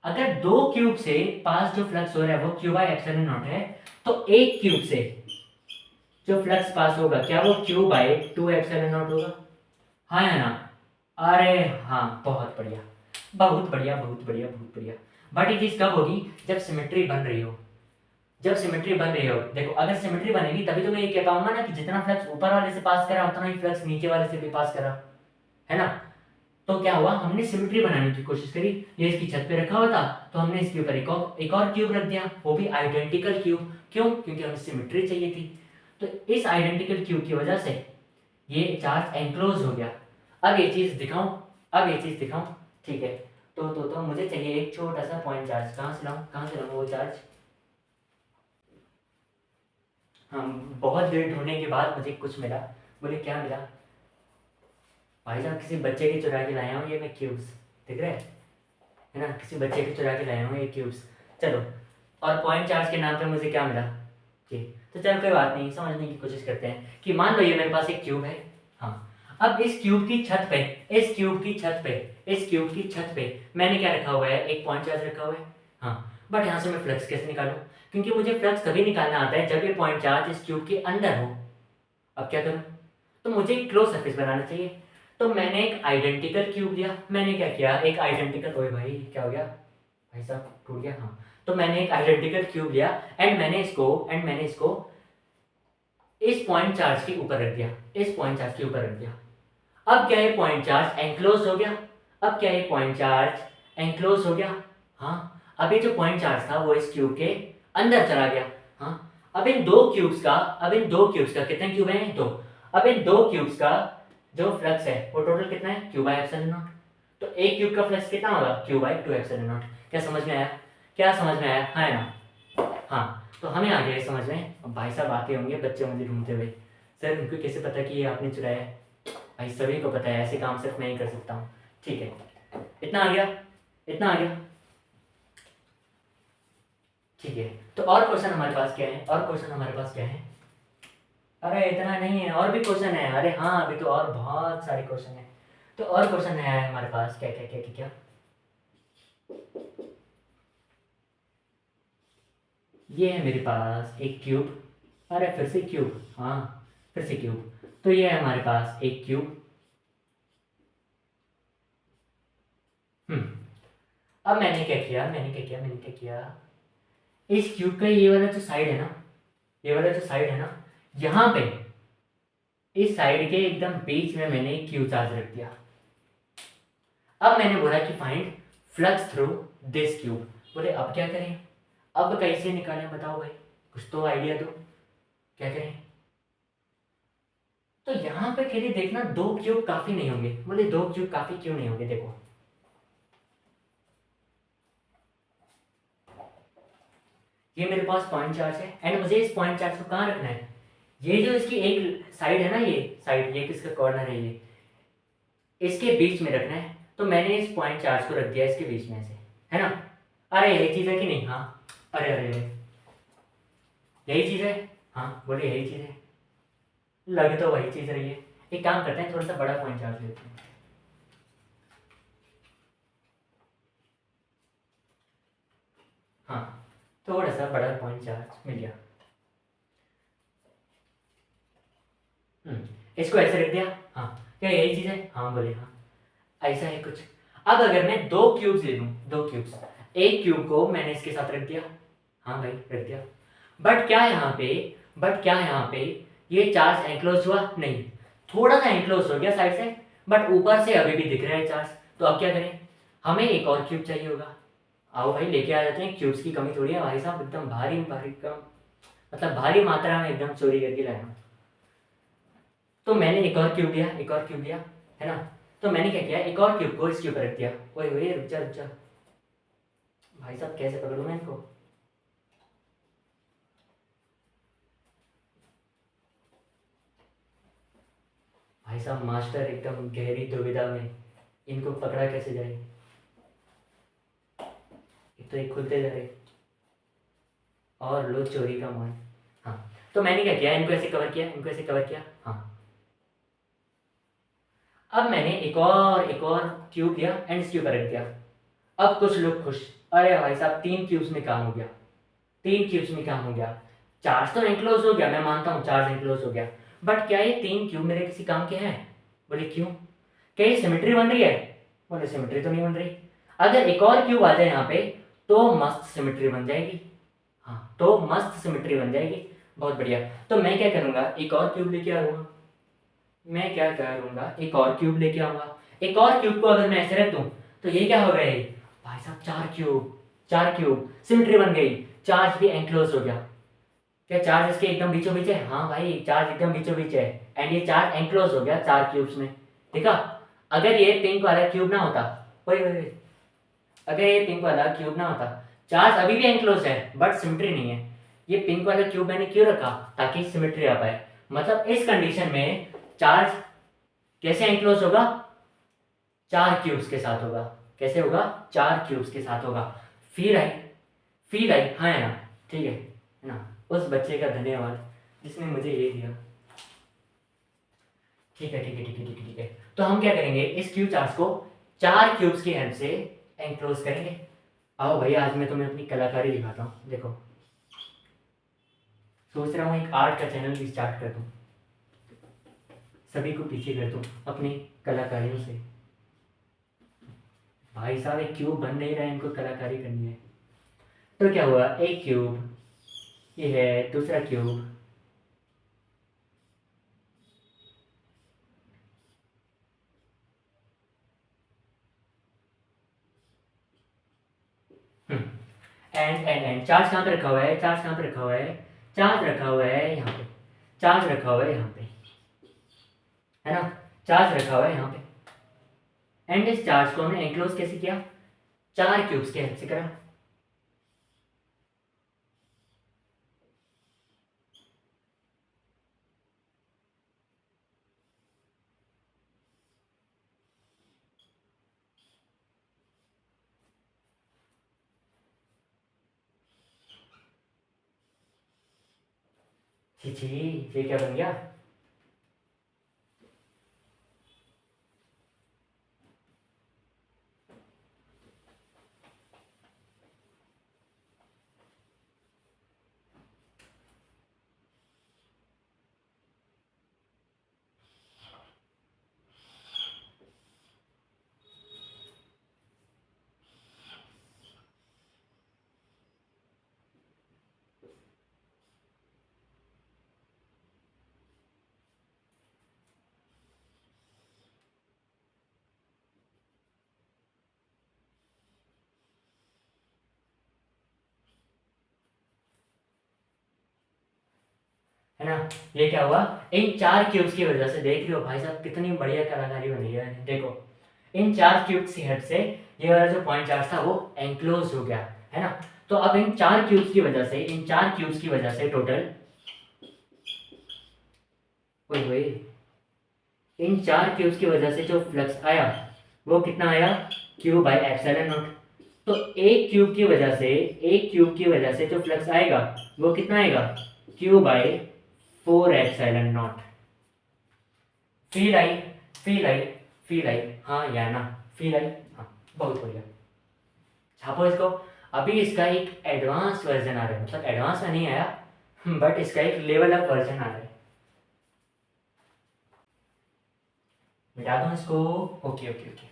अगर दो क्यूब से पास जो फ्लक्स हो रहा है वो क्यू बाई एप्सिलॉन नॉट है, तो एक क्यूब से जो फ्लक्स पास होगा क्या वो Q by two epsilon not होगा। हाँ या ना। अरे हाँ बहुत बढ़िया, बहुत बढ़िया, बहुत बढ़िया, बहुत बढ़िया। बट ये चीज कब होगी, जब सिमेट्री बन रही हो। जब सिमेट्री बन रही हो, देखो अगर सिमेट्री बनेगी तभी तो मैं ये कह पाऊंगा ना कि जितना फ्लक्स ऊपर वाले से पास करा उतना ही फ्लक्स नीचे वाले से भी पास करा, है ना। तो क्या हुआ, हमने सिमेट्री बनाने की कोशिश करी, ये इसकी छत पे रखा हुआ था तो हमने इसके ऊपर एक और क्यूब रख दिया, वो भी आइडेंटिकल क्यूब। क्यों, क्योंकि हमें सिमेट्री चाहिए थी। तो इस आइडेंटिकल क्यूब की वजह से ये चार्ज एनक्लोज हो गया। अब ये चीज दिखाऊं, अब ये चीज दिखाऊं, ठीक है। तो मुझे चाहिए एक छोटा सा पॉइंट चार्ज, कहाँ से लाऊं वो चार्ज। हाँ, बहुत देर ढूंढने के बाद मुझे कुछ मिला। बोले क्या मिला, भाई साहब किसी बच्चे के चुरा के लाया हूँ ये मैं क्यूब्स, दिख रहा है ना, किसी बच्चे के चुरा के लाया हूँ ये क्यूब्स। चलो, और पॉइंट चार्ज के नाम पे मुझे क्या मिला, जी। तो चलो कोई बात नहीं, समझने की कोशिश करते हैं कि मान लो ये मेरे पास एक क्यूब है। हाँ, अब इस क्यूब की छत पे, इस क्यूब की छत पे, इस क्यूब की छत पे मैंने क्या रखा हुआ है, एक पॉइंट चार्ज रखा हुआ है। हाँ, बट यहाँ से मैं फ्लक्स कैसे निकालूं, क्योंकि मुझे फ्लक्स तभी निकालना आता है जब ये पॉइंट चार्ज इस क्यूब के अंदर हो। अब क्या करूं, तो मुझे एक क्लोज सरफेस बनाना चाहिए। तो मैंने एक आइडेंटिकल क्यूब लिया, मैंने क्या किया, एक आइडेंटिकल, ओए भाई क्या हो गया, भाई साहब टूट गया। हाँ, तो मैंने एक आइडेंटिकल क्यूब लिया एंड मैंने इसको इस पॉइंट चार्ज के ऊपर रख दिया, इस पॉइंट चार्ज के ऊपर रख दिया। अब क्या ये पॉइंट चार्ज एंक्लोज हो गया, अब क्या ये पॉइंट चार्ज एंक्लोज हो गया। हाँ, अब ये जो पॉइंट चार्ज था वो इस क्यूब के अंदर चला गया। हाँ, अब इन दो क्यूब्स का कितने क्यूब हैं, दो। अब इन दो क्यूब्स का जो फ्लक्स है वो टोटल कितना है, क्यू बाई एप्सिलॉन नॉट। तो एक क्यूब का फ्लक्स कितना होगा, Q by two epsilon naught. क्या समझ में आया, क्या समझ में आया, है ना। हाँ, तो हमें आ गया समझ में। अब भाई साहब आते होंगे बच्चे मुझे ढूंढते हुए, सर उनको कैसे पता कि ये आपने चुराया है। भाई सभी को पता है, ऐसे काम सिर्फ मैं ही कर सकता हूँ। ठीक है, इतना आ गया, इतना आ गया। ठीक है, तो और क्वेश्चन हमारे पास क्या है, और क्वेश्चन हमारे पास क्या है। अरे इतना नहीं है, और भी क्वेश्चन है। अरे हाँ, अभी तो और बहुत सारे क्वेश्चन है। तो और क्वेश्चन है हमारे पास, क्या क्या क्या क्या क्या। ये है मेरे पास एक क्यूब, अरे फिर से क्यूब, हाँ फिर से क्यूब। तो ये है हमारे पास एक क्यूब। हम्म, अब मैंने क्या किया, इस क्यूब का ये वाला जो साइड है ना, ये वाला जो साइड है ना, यहाँ पे इस साइड के एकदम बीच में मैंने एक क्यू चार्ज रख दिया। अब मैंने बोला कि find flux through this cube. बोले अब क्या करें, अब कैसे निकालें बताओ भाई, कुछ तो आइडिया दो, क्या करें। तो यहाँ पे कह देखना, दो क्यूब काफी नहीं होंगे। बोले दो क्यूब काफी क्यों नहीं होंगे, देखो ये मेरे पास पॉइंट चार्ज है एंड मुझे इस पॉइंट चार्ज को कहाँ रखना है, ये जो इसकी एक साइड है ना, ये साइड, ये किसका कॉर्नर है, ये इसके बीच में रखना है। तो मैंने इस पॉइंट चार्ज को रख दिया इसके बीच में से, है ना। अरे यही चीज है कि नहीं, हाँ। अरे अरे अरे, यही चीज है, हाँ बोले यही चीज है, लग तो वही चीज रही है। एक काम करते हैं, थोड़ा सा बड़ा पॉइंट चार्ज लेते हैं। हाँ, थोड़ा सा बड़ा पॉइंट चार्ज मिल गया। इसको ऐसे रख दिया। हाँ, क्या यही चीज है, हाँ बोले हाँ, ऐसा है कुछ। अब अगर मैं दो क्यूब्स ले लूं, दो क्यूब्स, एक क्यूब को मैंने इसके साथ रख दिया, हाँ भाई रख दिया। बट क्या यहाँ पे, बट क्या यहाँ पे ये चार्ज एंक्लोज हुआ नहीं, थोड़ा सा एंक्लोज हो गया साइड से, बट ऊपर से अभी भी दिख रहा है चार्ज। तो अब क्या करें, हमें एक और क्यूब चाहिए होगा। आओ भाई लेके आ जाते हैं, क्यूब्स की कमी थोड़ी है भाई साहब, एकदम भारी भारी कम, मतलब भारी मात्रा में एकदम चोरी करके लाया हूं। तो मैंने एक और क्यूब लिया, एक और क्यूब लिया, है ना। तो मैंने क्या किया, एक और क्यूब को इसके ऊपर रख दिया। ओए ओए रुक जा रुक जा भाई साहब, कैसे पकड़ूं मैं इनको? भाई साहब मास्टर एकदम गहरी दुविधा में, इनको पकड़ा कैसे जाए? एक तो ये खुलते जा रहे और लो चोरी का मान। हाँ, तो मैंने क्या किया, इनको ऐसे कवर किया, इनको ऐसे कवर किया। हाँ, अब मैंने एक और क्यूब लिया एंड इसके ऊपर रख दिया। अब कुछ लोग खुश, अरे भाई साहब 3 क्यूब्स में काम हो गया, 3 क्यूब्स में काम हो गया। चार्ज तो एंक्लोज हो गया, मैं मानता हूँ चार्ज एंक्लोज हो गया, बट क्या ये 3 क्यूब मेरे किसी काम के हैं? बोले क्यों? क्या ये सिमेट्री बन रही है? बोले सिमेट्री तो नहीं बन रही। अगर एक और क्यूब आ जाए यहाँ पे तो मस्त सिमेट्री बन जाएगी। हाँ, तो मस्त सिमेट्री बन जाएगी, बहुत बढ़िया। तो मैं क्या करूँगा, एक और क्यूब लेके आऊँगा। मैं क्या करूँगा, एक और क्यूब लेके आऊँगा। एक और क्यूब को अगर मैं ऐसे रख दूँ तो ये क्या हो गया है भाई साहब, 4 क्यूब सिमेट्री बन गई। चार्ज भी एंक्लोज हो गया। क्या चार्ज इसके एकदम बीचों बीच है? हाँ भाई, चार्ज एकदम बीचों बीच है एंड ये चार्ज एंक्लोज हो गया 4 क्यूब्स में। देखा? अगर ये पिंक वाला क्यूब ना होता, वही वही अगर ये पिंक वाला क्यूब ना होता, चार्ज अभी भी एंक्लोज है बट सिमेट्री नहीं है। ये पिंक वाला क्यूब मैंने क्यों रखा? ताकि सिमेट्री आ पाए। मतलब इस कंडीशन में चार्ज कैसे एंक्लोज होगा? 4 क्यूब्स के साथ होगा। कैसे होगा? 4 क्यूब्स के साथ होगा। फील आई हाँ या ना? ठीक है ना? उस बच्चे का धन्यवाद जिसने मुझे ये दिया। ठीक है ठीक है ठीक है ठीक है ठीक है। तो हम क्या करेंगे, इस क्यूब चार्ज को 4 क्यूब्स की हेल्प से एंक्लोज करेंगे। आओ भैया, आज मैं तुम्हें अपनी कलाकारी दिखाता हूँ। देखो, सोच रहा हूँ एक आर्ट का चैनल भी स्टार्ट कर दूँ, सभी को पीछे कर दूँ अपनी कलाकारियों से। भाई साहब एक क्यूब बन नहीं रहा है, इनको कलाकारी करनी है। तो क्या हुआ, एक क्यूब, ये है दूसरा क्यूब, एंड चार्ज कहाँ पे रखा हुआ है? चार्ज कहाँ पे रखा हुआ है? चार्ज रखा हुआ है यहाँ पे, चार्ज रखा हुआ है यहाँ पे, है ना? चार्ज रखा हुआ है यहाँ पे एंड इस चार्ज को हमने एंक्लोज कैसे किया? 4 क्यूब्स के हेल्प से करा। छी छी, ये क्या बन गया? है ना? ये क्या हुआ, इन 4 क्यूब्स की वजह से, देख रहे हो भाई साहब कितनी बढ़िया कलाकारी बनी है। देखो, इन 4 क्यूब्स की हेल्प से ये वाला जो पॉइंट चार्ज था वो एंक्लोज हो गया, है ना? तो अब इन 4 क्यूब्स की वजह से, इन 4 क्यूब्स की वजह से टोटल, वही वही इन 4 क्यूब्स की वजह से जो फ्लक्स आया वो कितना आया? Q by epsilon naught. तो एक क्यूब की वजह से, एक क्यूब की वजह से जो फ्लक्स आएगा वो कितना आएगा? Q by 4 epsilon not. Feel I, feel I, feel I, हाँ या ना? फील आई, हाँ, बहुत बढ़िया। छापो इसको। अभी इसका एक एडवांस वर्जन आ रहा है, मतलब एडवांस में नहीं आया बट इसका एक लेवल अप वर्जन आ रहा है। मिटा दूं इसको? Okay okay okay.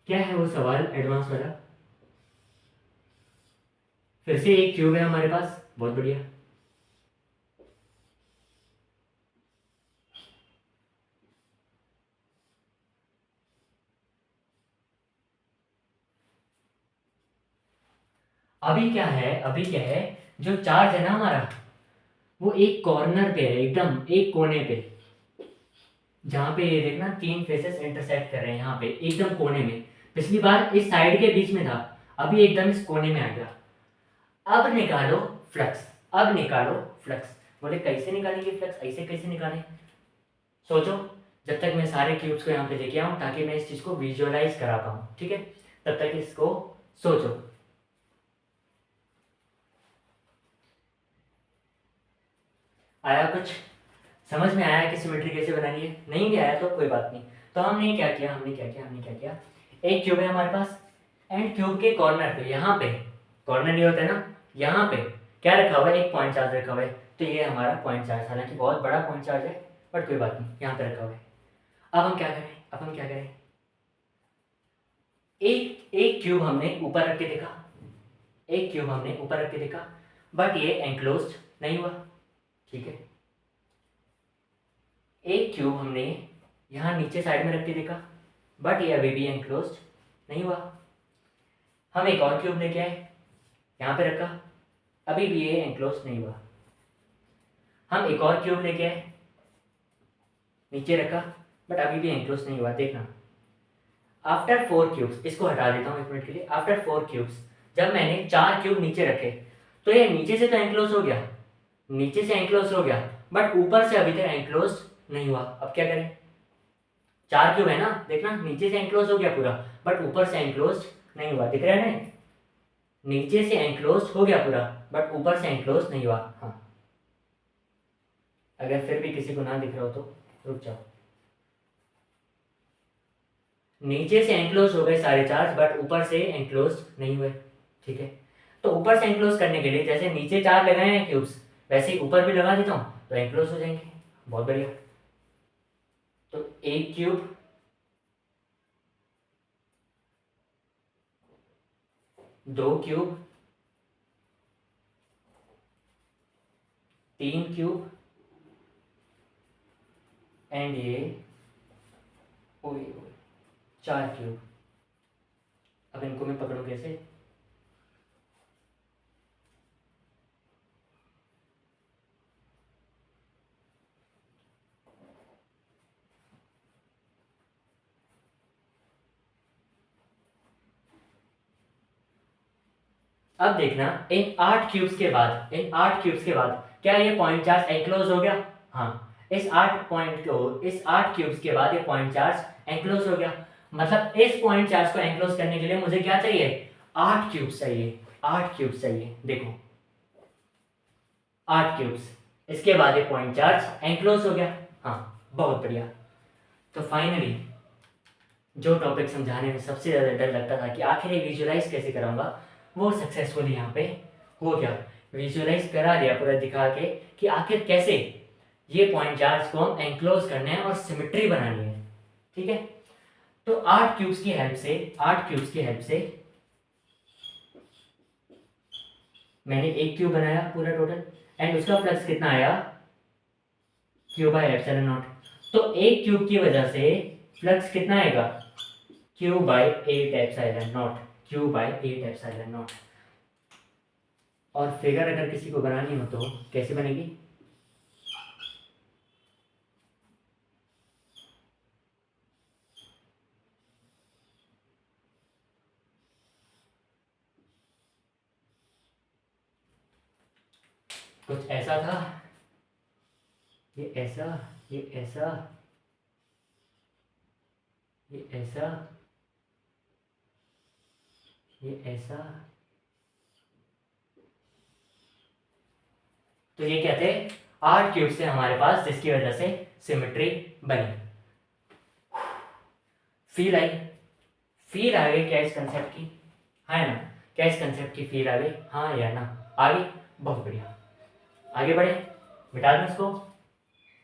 क्या है वो सवाल एडवांस वाला? फिर से एक क्यूब है हमारे पास, बहुत बढ़िया। अभी क्या है, जो चार्ज है ना हमारा, वो एक कॉर्नर पे है, एकदम एक कोने पे, जहां पे ये देखना तीन फेसेस इंटरसेक्ट कर रहे हैं, यहाँ पे एकदम कोने में। पिछली बार इस साइड के बीच में था, अभी एकदम इस कोने में आ गया। अब निकालो फ्लक्स, अब निकालो फ्लक्स। बोले कैसे निकालेंगे फ्लक्स, ऐसे कैसे निकालें? सोचो, जब तक मैं सारे क्यूब्स को यहाँ पे लेके आऊँ, ताकि मैं इस चीज़ को विजुअलाइज करा पाऊँ, ठीक है? तब तक इसको सोचो। आया कुछ समझ में आया कि सिमेट्री कैसे बनानी है? नहीं भी आया तो कोई बात नहीं। तो हमने क्या किया, एक क्यूब है हमारे पास, एंड क्यूब के कॉर्नर पे, यहाँ पे कॉर्नर ये होता है ना, यहाँ पे क्या रखा हुआ है, एक पॉइंट चार्ज रखा हुआ है। तो ये हमारा पॉइंट चार्ज, हालांकि बहुत बड़ा पॉइंट चार्ज है, बट कोई बात नहीं, यहाँ पे रखा हुआ है। अब हम क्या करें, एक एक क्यूब हमने ऊपर रख के देखा, एक क्यूब हमने ऊपर रख के देखा, बट ये एंक्लोज्ड नहीं हुआ, ठीक है? एक क्यूब हमने यहाँ नीचे साइड में रख के देखा, बट ये अभी भी एंक्लोज्ड नहीं हुआ। हम एक और क्यूब लेके आए, यहाँ पे रखा, अभी भी ये एंक्लोज्ड नहीं हुआ। हम एक और क्यूब लेके आए, नीचे रखा, बट अभी भी एंक्लोज्ड नहीं हुआ। देखना, आफ्टर 4 क्यूब्स, इसको हटा देता हूँ 1 मिनट के लिए। आफ्टर 4 क्यूब्स, जब मैंने 4 क्यूब नीचे रखे, तो ये नीचे से तो एंक्लोज हो गया, नीचे से एंक्लोज हो गया, बट ऊपर से अभी तक एंक्लोज नहीं हुआ। अब क्या करें? 4 क्यूब है ना, देखना नीचे से एंक्लोज हो गया पूरा, बट ऊपर से एंक्लोज नहीं हुआ। दिख रहा है ना, नीचे से एंक्लोज हो गया पूरा, बट ऊपर से एंक्लोज नहीं हुआ। हाँ, अगर फिर भी किसी को ना दिख रहा हो तो रुक जाओ। नीचे से एंक्लोज हो गए सारे चार्ज, बट ऊपर से एंक्लोज नहीं हुए, ठीक है? तो ऊपर से एंक्लोज करने के लिए, जैसे नीचे 4 लगाए हैं क्यूब्स, वैसे ही ऊपर भी लगा देता हूँ, तो एंक्लोज हो जाएंगे। बहुत बढ़िया। तो एक क्यूब, दो क्यूब, 3 क्यूब, एंड ये ओए 4 क्यूब। अब इनको मैं पकड़ूं कैसे? अब देखना, इन 8 क्यूब्स के बाद, क्या ये पॉइंट चार्ज एंक्लोज हो गया? हाँ, इस 8 क्यूब्स के बाद ये पॉइंट चार्ज एंक्लोज हो गया। मतलब इस पॉइंट चार्ज को एंक्लोज करने के लिए मुझे क्या चाहिए? 8 क्यूब्स चाहिए, 8 क्यूब्स चाहिए। देखो, 8 क्यूब्स, इसके बाद ये पॉइंट चार्ज एंक्लोज हो गया। हाँ, बहुत बढ़िया। तो फाइनली जो टॉपिक समझाने में सबसे ज़्यादा डर लगता था कि आखिर ये विजुअलाइज कैसे कराऊंगा, वो सक्सेसफुली यहाँ पे हो गया। विजुअलाइज करा दिया पूरा दिखा के कि आखिर कैसे ये पॉइंट चार्ज को हम एंक्लोज करना है और सिमेट्री बनानी है, ठीक है? तो 8 क्यूब्स की हेल्प से, मैंने एक क्यूब बनाया पूरा टोटल, एंड उसका फ्लक्स कितना आया? Q by epsilon naught. तो एक क्यूब की वजह से फ्लक्स कितना आएगा? Q by 8 epsilon naught, Q by 8 epsilon naught. और फिगर अगर किसी को बनानी हो तो कैसे बनेगी? कुछ ऐसा था, ये ऐसा, ये ऐसा, ये ऐसा, ये ऐसा। तो ये क्या थे? 8 क्यूब से हमारे पास, जिसकी वजह से सिमेट्री बनी। Feel I? फील आ गई क्या इस कंसेप्ट की? है ना? क्या इस कंसेप्ट की फील आ गई? हाँ या ना? आ गई? बहुत बढ़िया। आगे बढ़े, मिटा दूं इसको?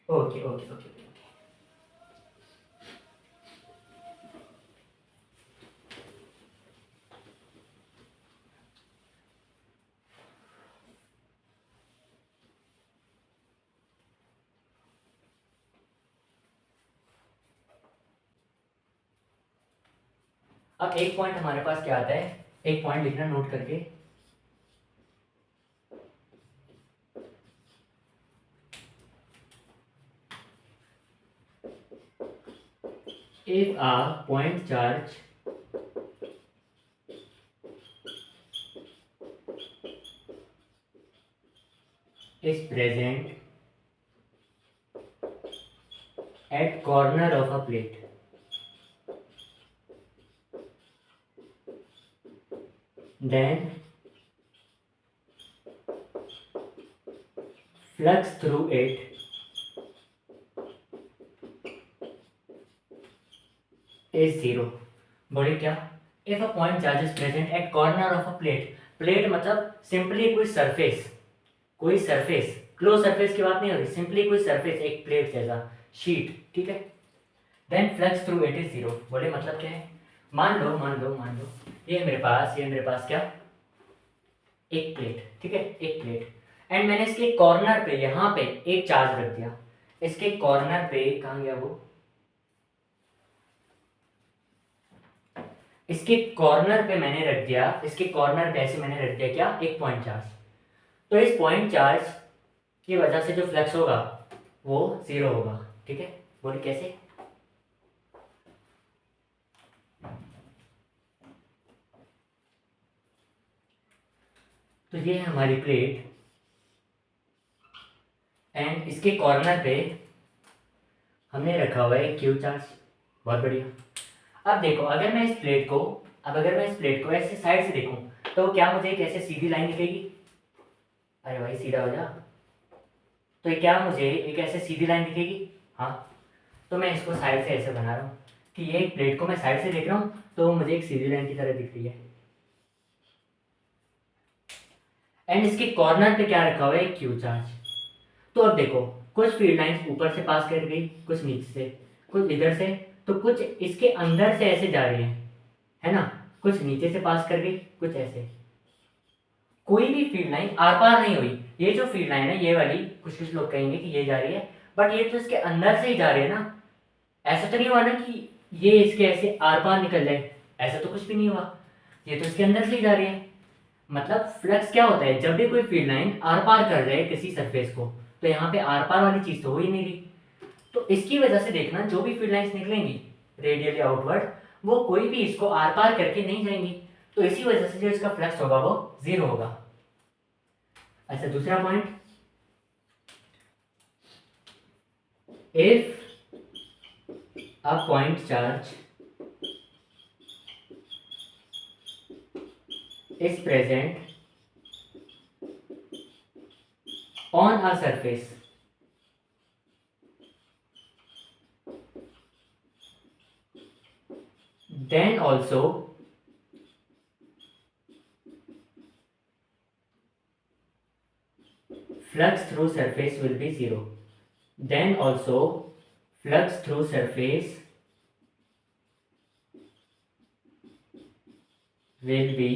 Okay okay okay okay. अब एक पॉइंट हमारे पास क्या आता है, एक पॉइंट लिखना नोट करके, if a point charge is present at corner of a plate, then flux through it is zero. बोले क्या, if a point charge is present at corner of a plate, plate मतलब simply कोई surface, कोई surface, close surface की बात नहीं हो रही, सिंपली कोई सरफेस, एक प्लेट जैसा शीट, ठीक है। Then flux through it is zero. बोले मतलब क्या है, मान लो ये मेरे पास क्या, एक प्लेट, ठीक है, एक प्लेट, एंड मैंने इसके कॉर्नर पे, यहाँ पे एक चार्ज रख दिया, इसके कॉर्नर पे, कहाँ गया वो, इसके कॉर्नर पे मैंने रख दिया, इसके कॉर्नर पे ऐसे मैंने रख दिया क्या, एक पॉइंट चार्ज। तो इस पॉइंट चार्ज की वजह से जो फ्लक्स होगा वो जीरो होगा, ठीक है। बोले कैसे, तो ये है हमारी प्लेट एंड इसके कॉर्नर पे हमने रखा हुआ है क्यू चार्ज, बहुत बढ़िया। अब देखो, अगर मैं इस प्लेट को ऐसे साइड से देखूं तो क्या मुझे एक ऐसे सीधी लाइन दिखेगी, अरे भाई सीधा हो जा, तो क्या मुझे एक ऐसे सीधी लाइन दिखेगी, हाँ। तो मैं इसको साइड से ऐसे बना रहा हूँ कि ये प्लेट को मैं साइड से देख रहा हूँ तो मुझे एक सीधी लाइन की तरह दिख रही है, एंड इसके कॉर्नर पे क्या रखा हुआ है, क्यू चार्ज। तो अब देखो, कुछ फील्ड लाइंस ऊपर से पास कर गई, कुछ नीचे से, कुछ इधर से, तो कुछ इसके अंदर से ऐसे जा रही है ना, कुछ नीचे से पास कर गई, कुछ ऐसे, कोई भी फील्ड लाइन आर पार नहीं हुई। ये जो फील्ड लाइन है ये वाली, कुछ लोग कहेंगे कि ये जा रही है, बट ये तो इसके अंदर से ही जा रही है ना, ऐसा तो नहीं हुआ ना कि ये इसके ऐसे आर पार निकल जाए, ऐसा तो कुछ भी नहीं हुआ, ये तो इसके अंदर से ही जा रही है। मतलब फ्लक्स क्या होता है, जब भी कोई फील्ड लाइन आर पार कर जाए किसी सरफेस को, तो यहाँ पे आर पार वाली चीज तो हो ही नहीं रही, तो इसकी वजह से देखना जो भी फील्ड लाइंस निकलेंगी रेडियली आउटवर्ड, वो कोई भी इसको आर पार करके नहीं जाएंगी, तो इसी वजह से जो इसका फ्लक्स होगा वो जीरो होगा। अच्छा, दूसरा point, if a point charge is present on a surface, then also flux through surface will be zero. Then also flux through surface will be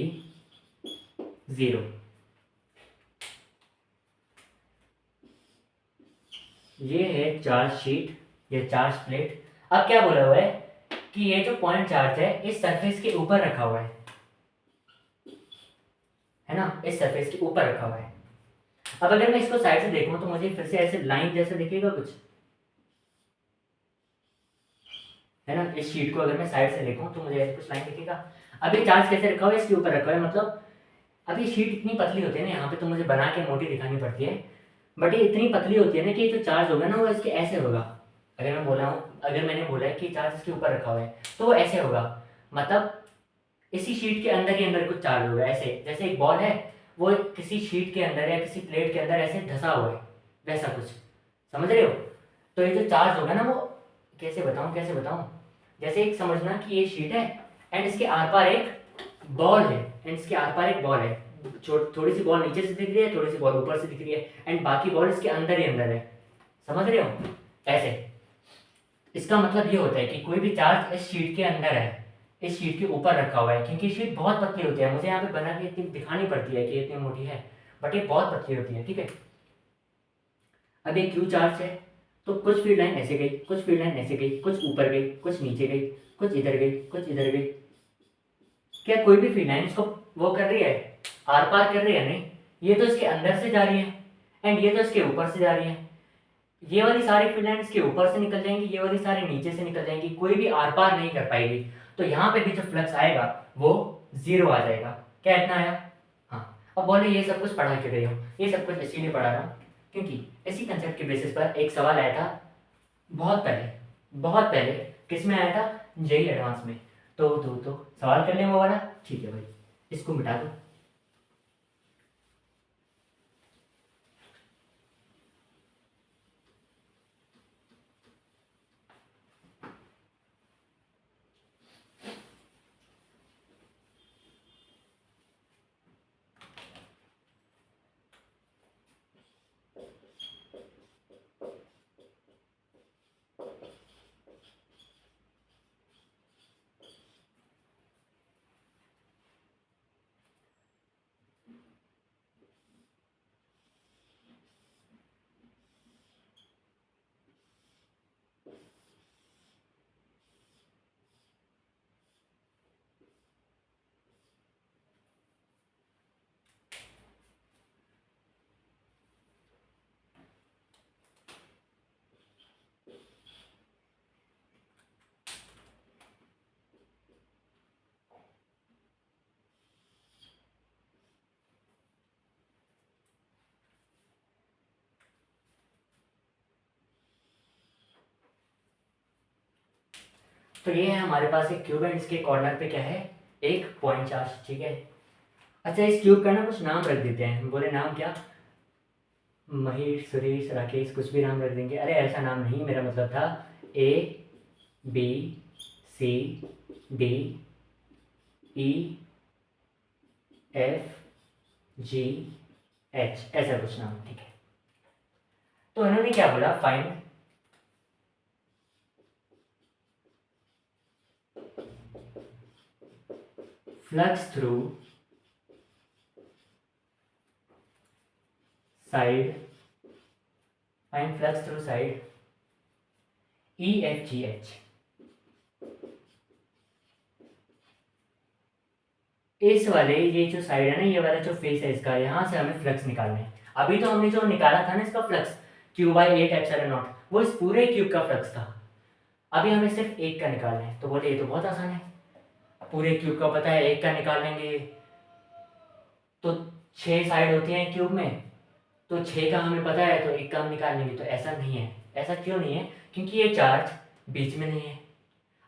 zero. ये है चार्ज शीट, ये चार्ज प्लेट। अब क्या बोला हुआ है कि ये जो पॉइंट चार्ज है इस सरफेस के ऊपर रखा हुआ है ना, इस सरफेस के ऊपर रखा हुआ है। अब अगर मैं इसको साइड से देखूं तो मुझे फिर से ऐसे लाइन जैसा दिखेगा कुछ, है ना। इस शीट को अगर मैं साइड से देखूं तो मुझे ऐसे कुछ लाइन दिखेगा। अब ये चार्ज कैसे रखा हुआ है, इसके ऊपर रखा हुआ है, मतलब अब ये शीट इतनी पतली होती है ना, यहाँ पे तो मुझे बना के मोटी दिखानी पड़ती है, बट ये इतनी पतली होती है ना कि जो चार्ज होगा ना वो इसके ऐसे होगा। अगर मैंने बोला है कि चार्ज इसके ऊपर रखा हुआ है तो वो ऐसे होगा, मतलब इसी शीट के अंदर ही अंदर कुछ चार्ज होगा, ऐसे जैसे एक बॉल है वो किसी शीट के अंदर या किसी प्लेट के अंदर ऐसे धसा हुआ है, वैसा कुछ, समझ रहे हो। तो ये जो चार्ज होगा ना वो कैसे बताऊं, जैसे एक समझना कि ये शीट है एंड इसके आर पार एक बॉल है, एंड इसके आर पार एक बॉल है, थोड़ी सी बॉल नीचे से दिख रही है, थोड़ी सी बॉल ऊपर से दिख रही है, एंड बाकी बॉल इसके अंदर ही अंदर है, समझ रहे हो ऐसे। इसका मतलब ये होता है कि कोई भी चार्ज इस शीट के अंदर है, इस शीट के ऊपर रखा हुआ है, क्योंकि शीट बहुत पतली होती है, मुझे यहाँ पे बना के इतनी दिखानी पड़ती है कि इतनी मोटी है, बट ये बहुत पतली होती है, ठीक है। अब एक क्यू चार्ज है तो कुछ फील्ड लाइन ऐसे गई, कुछ फील्ड लाइन ऐसे गई, कुछ ऊपर गई, कुछ नीचे गई, कुछ इधर गई, कुछ इधर गई, क्या कोई भी फील्ड लाइन इसको वो कर रही है, आर पार कर रही है? नहीं, ये तो इसके अंदर से जा रही है एंड ये तो इसके ऊपर से जा रही है। ये वाली सारी फील्ड लाइन इसके ऊपर से निकल जाएंगी, ये वाली सारी नीचे से निकल जाएंगी, कोई भी आर पार नहीं कर पाएगी। तो यहाँ पे भी जो फ्लक्स आएगा वो 0 आ जाएगा। क्या इतना आया? हाँ। अब बोले ये सब कुछ पढ़ा के रहे हो, ये सब कुछ इसीलिए पढ़ा रहा हूँ क्योंकि इसी कंसेप्ट के बेसिस पर एक सवाल आया था बहुत पहले किस में आया था? जेई एडवांस में। तो सवाल कर लें वो वाला। ठीक है भाई, इसको मिटा दो। तो ये है हमारे पास एक क्यूब एंड इसके कॉर्नर पे क्या है? एक पॉइंट चार्ज। ठीक है। अच्छा, इस क्यूब का ना कुछ नाम रख देते हैं। बोले नाम क्या? महेश, सुरेश, राकेश, कुछ भी नाम रख देंगे। अरे ऐसा नाम नहीं, मेरा मतलब था A B C D E F G H, ऐसा कुछ नाम। ठीक है। तो इन्होंने क्या बोला? Find flux through side, find flux through side E F G H. इस वाले ये जो साइड है ना, ये वाला जो फेस है इसका, यहाँ से हमें फ्लक्स निकालना है। अभी तो हमने जो निकाला था ना इसका flux, Q by 8 epsilon not, वो इस पूरे क्यूब का फ्लक्स था। अभी हमें सिर्फ एक का निकालना है। तो बोले ये तो बहुत आसान है, पूरे क्यूब का पता है, एक का निकाल लेंगे। तो 6 साइड होती हैं क्यूब में, तो 6 का हमें पता है, तो एक का हम निकाल लेंगे। तो ऐसा नहीं है। ऐसा क्यों नहीं है? क्योंकि ये चार्ज बीच में नहीं है।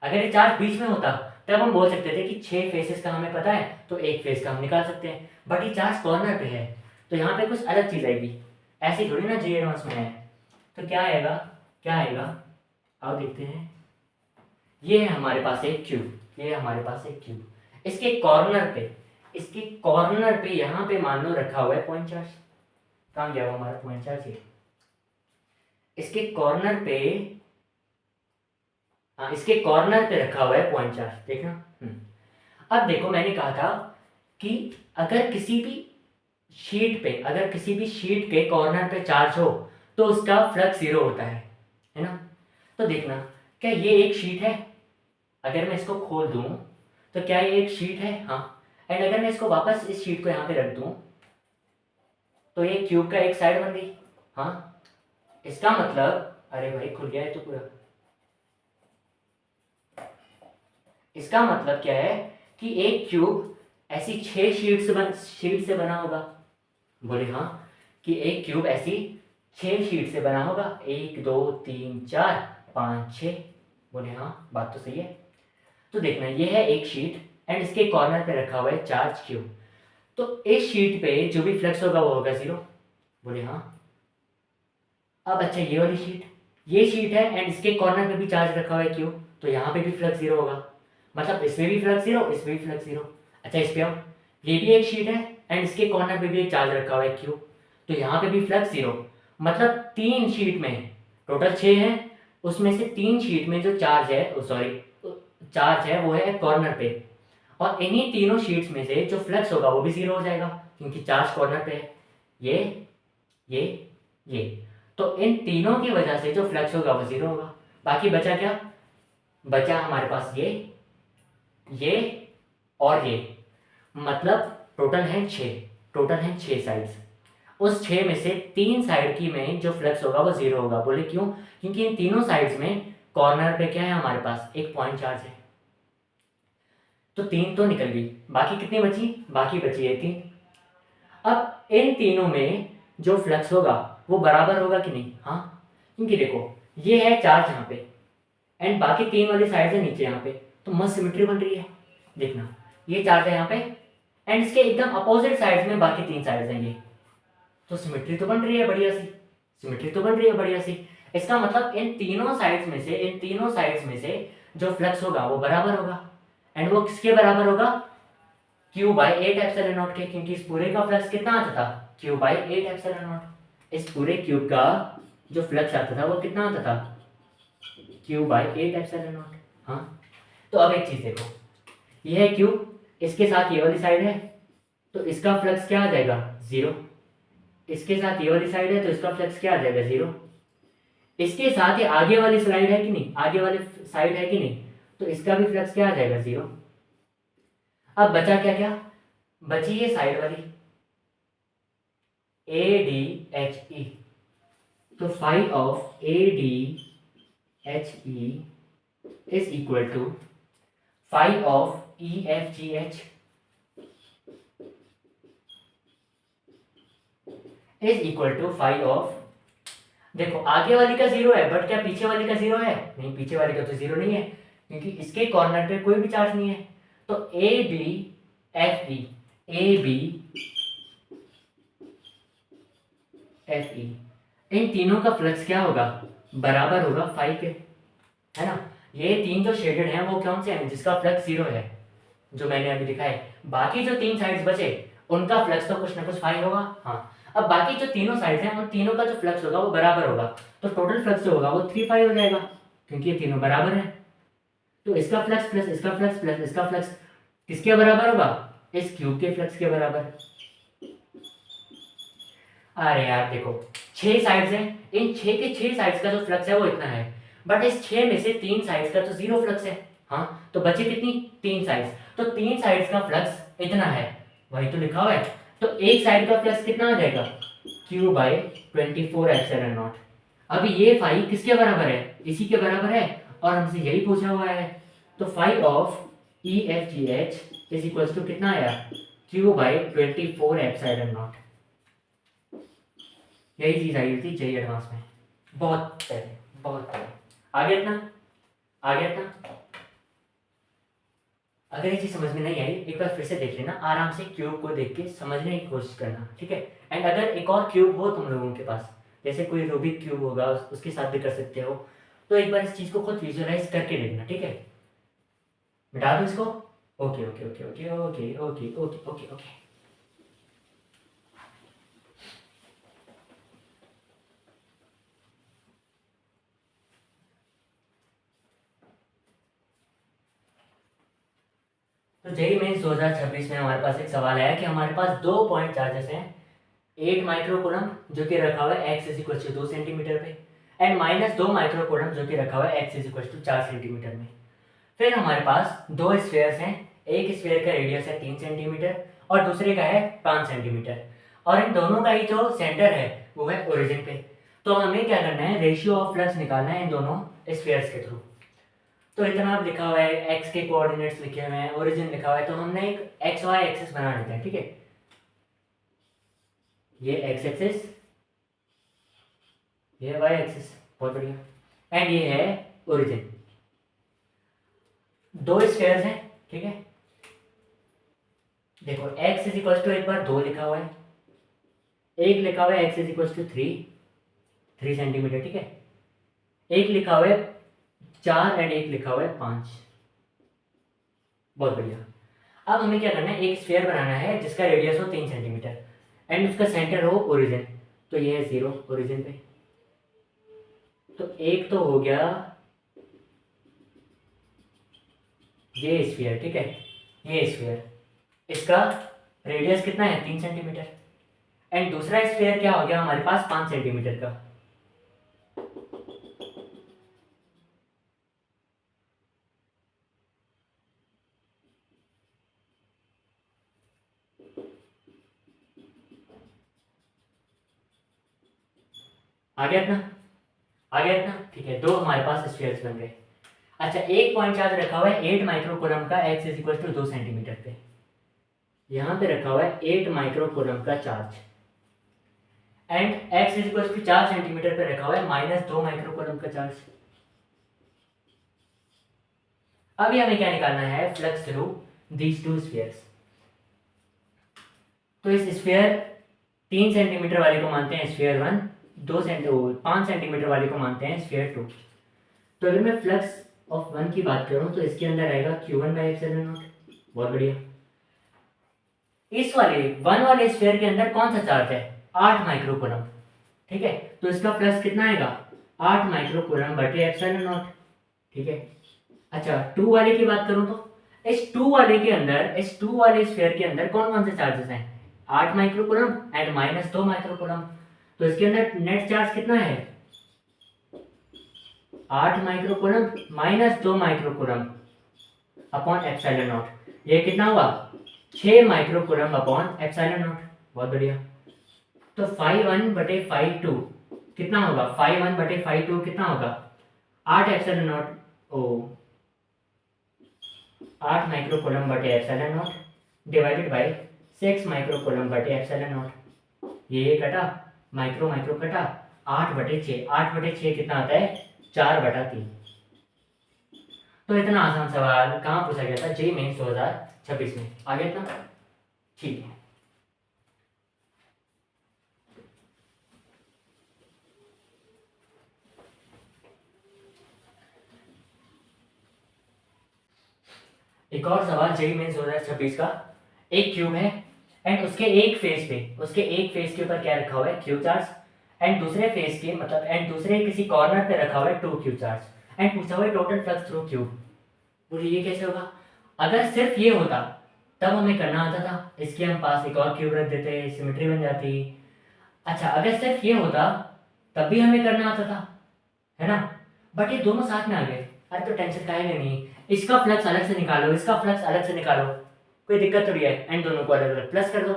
अगर ये चार्ज बीच में होता तब हम बोल सकते थे कि 6 फेसेस का हमें पता है, तो एक फेस का हम निकाल सकते हैं। बट ये चार्ज कॉर्नर पे है, तो यहाँ पे कुछ अलग चीज़ आएगी। ऐसी थोड़ी ना जी एडवांस में है। तो क्या आएगा? क्या आएगा? आओ देखते हैं। ये है हमारे पास एक क्यूब, ये है हमारे पास एक क्यूब। इसके कॉर्नर पे, इसके कॉर्नर पे यहाँ पे मान लो रखा हुआ है पॉइंट चार्ज। कहाँ गया वो हमारा पॉइंट चार्ज? ये इसके कॉर्नर पे, हाँ इसके कॉर्नर पे रखा हुआ है पॉइंट चार्ज। देखना। अब देखो, मैंने कहा था कि अगर किसी भी शीट पे, अगर किसी भी शीट के कॉर्नर पे चार्ज हो तो उसका फ्लक्स 0 होता है ना? तो देखना, क्या ये एक शीट है? अगर मैं इसको खोल दूं तो क्या ये एक शीट है? हाँ। एंड अगर मैं इसको वापस इस शीट को यहाँ पे रख दूं तो ये क्यूब का एक साइड बन गई। हाँ, इसका मतलब, अरे भाई खुल गया है तो पूरा। इसका मतलब क्या है कि एक क्यूब ऐसी 6 शीट से बना होगा। बोले हाँ, कि एक क्यूब ऐसी 6 शीट से बना होगा। 1 2 3 4 5 6। बोले हाँ, बात तो सही है। तो देखना, ये है एक शीट एंड इसके कॉर्नर पे रखा हुआ है चार्ज क्यूब। तो इस शीट पे जो भी फ्लक्स होगा वो होगा 0। बोले हाँ। अब अच्छा, ये वाली शीट, ये शीट है एंड इसके कॉर्नर पे भी चार्ज रखा हुआ है क्यूब, तो यहाँ पे भी फ्लक्स 0 होगा। मतलब इसमें भी फ्लक्स 0, इसमें भी फ्लक्स 0। अच्छा, इस पे आओ, ये भी एक शीट है एंड इसके कॉर्नर पे भी एक चार्ज रखा हुआ है क्यूब, तो यहाँ पे भी फ्लक्स 0। मतलब 3 शीट में, टोटल 6 है, उसमें से 3 शीट में जो चार्ज है, सॉरी, चार्ज है वो है कॉर्नर पे। और इन्हीं तीनों शीट्स में से जो फ्लक्स होगा वो भी 0 हो जाएगा क्योंकि चार्ज कॉर्नर पे है। ये ये तो इन तीनों की वजह से जो फ्लक्स होगा वो 0 होगा। बाकी बचा क्या? बचा हमारे पास ये और ये, मतलब टोटल हैं 6, टोटल हैं 6 साइड्स। उस 6 में से 3 साइड की में जो फ्लक्स होगा वो 0 होगा। बोले क्यों? क्योंकि इन तीनों साइड्स में कॉर्नर पे क्या है हमारे पास, एक पॉइंट चार्ज है। तो 3 तो निकल गई, बाकी कितनी बची? बाकी बची है 3। अब इन तीनों में जो फ्लक्स होगा वो बराबर होगा कि नहीं? हाँ, क्योंकि देखो ये है चार्ज यहाँ पे एंड बाकी 3 वाली साइड है नीचे यहाँ पे, तो मस्त सिमेट्री बन रही है। देखना, ये चार्ज है यहाँ पे एंड इसके एकदम अपोजिट साइड्स में बाकी 3 साइड्स हैं ये, तो सिमेट्री तो बन रही है बढ़िया सी, सिमेट्री तो बन रही है बढ़िया सी। इसका मतलब इन तीनों साइड्स में से जो फ्लक्स होगा वो बराबर होगा एंड वो किसके बराबर होगा? Q बाई 8 एप्सिलॉन नॉट के, क्योंकि इस पूरे का फ्लक्स कितना आता था? Q by 8 epsilon not. इस पूरे क्यूब का जो फ्लक्स आता था वो कितना आता था? Q by 8 epsilon not. हाँ, तो अब एक चीज देखो, ये है क्यूब, इसके साथ ये वाली साइड है, तो इसका फ्लक्स क्या आ जाएगा? 0। इसके साथ ये वाली साइड है तो इसका फ्लक्स क्या आ जाएगा? 0। इसके साथ ये आगे वाली स्लाइड है कि नहीं, आगे वाली साइड है कि नहीं, तो इसका भी फ्लक्स क्या आ जाएगा? 0। अब बचा क्या क्या? बची ये साइड वाली ADHE, तो phi of ADHE is equal to phi of EFGH is equal to phi of, देखो आगे वाली का 0 है बट क्या पीछे वाली का 0 है? नहीं, पीछे वाली का तो 0 नहीं है क्योंकि इसके कॉर्नर पे कोई भी चार्ज नहीं है। तो ABFE इन तीनों का फ्लक्स क्या होगा? बराबर होगा फाई के, है ना। ये 3 जो शेडेड हैं वो कौन से हैं? जिसका फ्लक्स 0 है, जो मैंने अभी दिखाया है। बाकी जो 3 साइड्स बचे उनका फ्लक्स तो कुछ ना कुछ फाई होगा। हाँ, अब बाकी जो तीनों साइड्स हैं उन तीनों का जो फ्लक्स होगा वो बराबर होगा, तो टोटल फ्लक्स जो होगा वो 3 फाई हो जाएगा क्योंकि ये तीनों बराबर हैं। तो इसका फ्लक्स प्लस इसका फ्लक्स प्लस इसका फ्लक्स किसके बराबर होगा? इस क्यूब के फ्लक्स के बराबर। अरे यार देखो, 6 साइड्स हैं, इन 6 के 6 साइड्स का जो फ्लक्स है वो इतना है, बट इस 6 में से 3 साइड्स का तो 0 फ्लक्स है। हाँ, तो बची कितनी? 3 साइड्स, तो 3 साइड्स का फ्लक्स इतना है, वही तो लिखा हुआ है। तो एक साइड का फ्लक्स कितना आ जाएगा? Q by 24 epsilon not. अभी ये फाई किसके बराबर है? इसी के बराबर है और हमसे यही पूछा हुआ है। तो phi of EFGH is equal to कितना आया? Q by 24 epsilon naught. यही चीज आई थी जेई एडवांस में बहुत पहले, बहुत पहले। आ गया इतना? आ गया इतना? अगर ये चीज समझ में नहीं आई एक बार फिर से देख लेना, आराम से क्यूब को देख के समझने की कोशिश करना, ठीक है। एंड अगर एक और क्यूब हो तुम लोगों के पास, जैसे कोई रूबिक क्यूब होगा उसके साथ भी कर सकते हो, तो एक बार इस चीज को खुद विजुअलाइज करके देखना, ठीक है। मिटा दो इसको। Okay okay okay okay okay okay okay okay okay. तो जेई मेंस 2026 में हमारे पास एक सवाल आया कि हमारे पास 2 पॉइंट चार्जेस हैं, 8 माइक्रोकूलम जो कि रखा हुआ है x is equal to 2 centimetre पे एंड माइनस 2 माइक्रोकूलम जो कि रखा हुआ है x is equal to 4 centimetre में। फिर हमारे पास 2 स्फीयर्स हैं, एक स्फीयर का रेडियस है 3 सेंटीमीटर और दूसरे का है 5 सेंटीमीटर, और इन दोनों का ही जो सेंटर है वो है ओरिजिन पे। तो हमें क्या करना है? रेशियो ऑफ फ्लक्स निकालना है इन दोनों स्फीयर्स के थ्रू। तो इतना अब लिखा हुआ है, x के कोऑर्डिनेट्स लिखे हुए हैं, ओरिजिन लिखा हुआ है, तो हमने एक एक्स वाई एक्सिस बना लेते हैं, ठीक है। ये एक्स एक्सिस, ये वाई एक्सिस, बहुत बढ़िया। एंड ये है ओरिजिन। 2 स्फीयर्स हैं, ठीक है। देखो x इज इक्वल टू एक बार 2 लिखा हुआ है, एक लिखा हुआ है x is equal to 3 centimetre, ठीक है। एक लिखा हुआ है 4 एंड एक लिखा हुआ है 5। बहुत बढ़िया। अब हमें क्या करना है? एक स्फीयर बनाना है जिसका रेडियस हो 3 सेंटीमीटर एंड उसका सेंटर हो ओरिजिन, तो ये है 0 ओरिजिन पे। तो एक तो हो गया ये स्फीयर, ठीक है, ये स्फीयर, इसका रेडियस कितना है? 3 सेंटीमीटर। एंड दूसरा स्फीयर क्या हो गया हमारे पास? 5 सेंटीमीटर का। आ गया इतना, आ गया इतना, ठीक है। दो हमारे पास स्फीयर्स बन गए। अच्छा, एक पॉइंट चार्ज रखा हुआ है 8 माइक्रोकूलम का x is equal to 2 centimetre पे। यहाँ पे रखा हुआ है 8 माइक्रोकूलम का charge and x is equal to 4 centimetre पे रखा हुआ है -2 माइक्रोकूलम का चार्ज। अभी हमें क्या निकालना है, flux through these two spheres. तो इस स्फीयर 3 सेंटीमीटर वाले को मानते हैं स्फीयर 1, 5 सेंटीमीटर वाले को मानते हैं स्फीयर 2। तो अगर मैं फ्लक्स ऑफ 1 की बात करूं तो इसके अंदर आएगा Q1/ε0। बहुत बढ़िया। इस वाले 1 वाले स्फीयर के अंदर कौन सा चार्ज है, 8 माइक्रोकूलम, ठीक है। तो इसका फ्लक्स कितना आएगा, 8 माइक्रोकूलम बटे ε0, ठीक है। अच्छा, 2 वाले की बात करूं तो इस 2 वाले के अंदर, इस 2 वाले स्फीयर के अंदर कौन कौन से चार्जेस हैं, 8 माइक्रोकूलम एंड -2 माइक्रोकूलम। तो इसके अंदर नेट चार्ज कितना है, 8 माइक्रोकूलम -2 माइक्रोकूलम अपॉन ε0। ये कितना हुआ, 6 माइक्रोकूलम अपॉन ε0। बहुत बढ़िया। तो φ1/φ2 कितना होगा, φ1/φ2 कितना होगा, 8 ε0 8 माइक्रोकूलम बटे ε0 डिवाइडेड बाय 6 माइक्रोकूलम बटे ε0। ये कटा, माइक्रो माइक्रो कटा, 8/6, 8/6 कितना आता है, 4/3। तो इतना आसान सवाल कहाँ पूछा गया था, जेईई मेंस 2026 में। आ गया इतना, ठीक है। एक और सवाल जेईई मेंस 2026 का। एक क्यूब है एंड उसके एक फेस के ऊपर क्या रखा हुआ है, क्यू चार्ज, एंड दूसरे फेस के मतलब एंड दूसरे किसी कॉर्नर पे रखा हुआ है 2 क्यू चार्ज एंड पूछा हुआ है टोटल फ्लक्स थ्रू क्यूब। बोलिए ये कैसे होगा, अगर सिर्फ ये होता तब हमें करना आता था, इसके हम पास एक और क्यूब रख देते, सिमेट्री बन जाती। अच्छा, अगर सिर्फ ये होता तब भी हमें करना आता था, है ना, बट ये दोनों साथ में आ गए। अरे तो टेंशन काहे लेनी, इसका फ्लक्स अलग से निकालो, इसका फ्लक्स अलग से निकालो, कोई दिक्कत थोड़ी है, एंड दोनों को अलग अलग प्लस कर दो,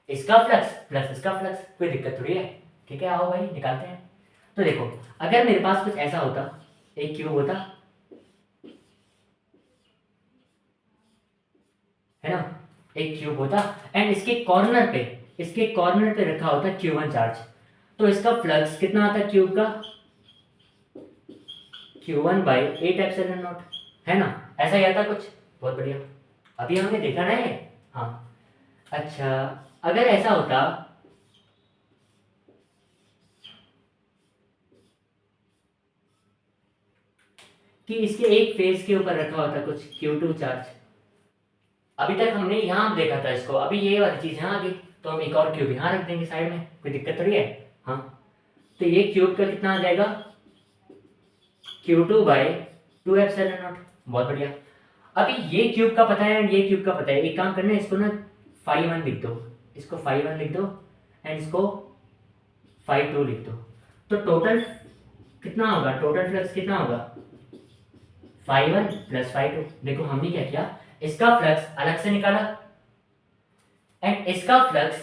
इसका फ्लक्स प्लस इसका फ्लक्स, कोई दिक्कत थोड़ी है, ठीक है। आओ भाई निकालते हैं। तो देखो, अगर मेरे पास कुछ ऐसा होता, एक क्यूब होता, है ना, एक क्यूब होता एंड इसके कॉर्नर पे रखा होता Q1 चार्ज, तो इसका फ्लक्स कितना आता क्यूब का, Q1/8ε0, है ना, ऐसा ही आता कुछ। बहुत बढ़िया, अभी हमने देखा ना ये, हाँ। अच्छा, अगर ऐसा होता कि इसके एक फेस के ऊपर रखा होता कुछ Q2 चार्ज, अभी तक हमने यहाँ देखा था इसको, अभी ये वाली चीज यहाँ आ गई, तो हम एक और क्यूब यहाँ रख देंगे साइड में, कोई दिक्कत थोड़ी है, हाँ। तो ये क्यूब का कितना आ जाएगा, Q2/2ε0। बहुत बढ़िया। अभी ये क्यूब का पता है एंड ये क्यूब का पता है, एक काम करना है, इसको ना φ1 लिख दो, इसको φ1 लिख दो एंड इसको φ2 लिख दो। तो टोटल कितना होगा, टोटल फ्लक्स कितना होगा, φ1 + φ2। देखो हमने क्या किया, इसका फ्लक्स अलग से निकाला एंड इसका फ्लक्स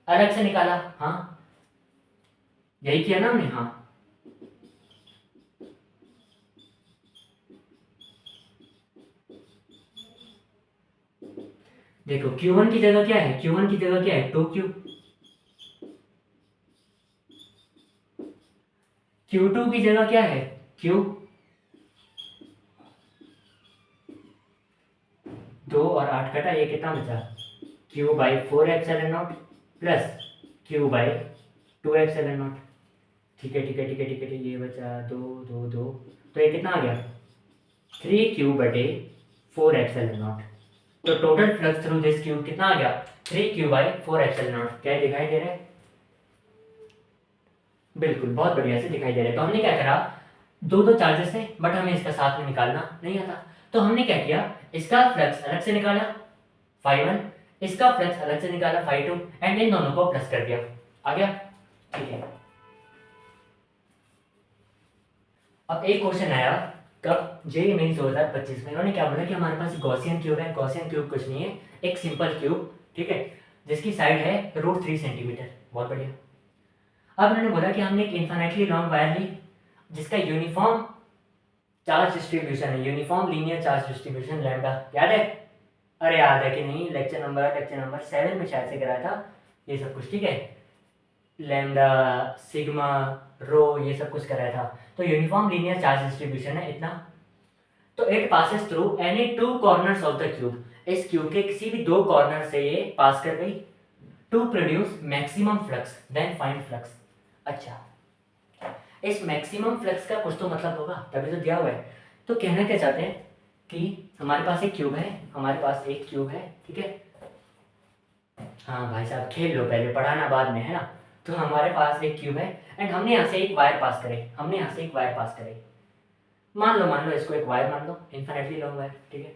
अलग से निकाला, हाँ यही किया ना हमने, हाँ। देखो Q1 की जगह क्या है, Q1 की जगह क्या है, 2Q, Q2 की जगह क्या है, Q, 2 और 8 कटा, ये कितना बचा, Q/4ε0 प्लस Q/2ε0, ठीक है ठीक है ठीक है ठीक है, ये बचा 2 2 2, तो ये कितना आ गया, 3Q/4ε0। तो total flux through this cube कितना आ गया, 3Q/4ε0। क्या दिखाई दे रहा है, बिल्कुल बहुत बढ़िया से दिखाई दे रहा है। तो हमने क्या करा, दो चार्जेस थे बट हमें इसका साथ में निकालना नहीं आता, तो हमने क्या किया, इसका फ्लक्स अलग से निकाला φ1, इसका फ्लक्स अलग से निकाला φ2 एंड इन दोनों को प्लस कर दिया। आ गया, ठीक है। अब एक क्वेश्चन आया कब, जेईई मेंस 2025 में, उन्होंने क्या बोला कि हमारे पास गॉसियन क्यूब है। गॉसियन क्यूब कुछ नहीं है, एक सिंपल क्यूब, ठीक है, जिसकी साइड है √3 सेंटीमीटर। बहुत बढ़िया। अब उन्होंने बोला कि हमने एक इन्फिनिटली लॉन्ग वायर ली जिसका यूनिफॉर्म चार्ज डिस्ट्रीब्यूशन है, uniform linear charge distribution lambda, याद है? अरे याद है कि नहीं, लेक्चर नंबर 7 में शायद से कराया था ये सब कुछ, ठीक है? लैम्डा, सिग्मा, रो, ये सब कुछ कराया था। तो यूनिफॉर्म लीनियर चार्ज डिस्ट्रीब्यूशन है इतना। तो it passes through any two corners of the cube, इस क्यूब के किसी भी दो कॉर्नर से ये पास कर गई to produce maximum flux then find flux. अच्छा, इस मैक्सिमम फ्लक्स का कुछ तो मतलब होगा, तभी तो दिया हुआ है। तो कहना क्या चाहते हैं कि हमारे पास एक क्यूब है, हमारे पास एक क्यूब है, ठीक है? हाँ भाई साहब खेल लो, पहले पढ़ाना बाद में, है ना? तो हमारे पास एक क्यूब है एंड हमने यहाँ से एक वायर पास करे, हमने यहाँ से एक वायर पास करे, मान लो इसको एक वायर मान लो, इन्फिनिटली लॉन्ग वायर, ठीक है?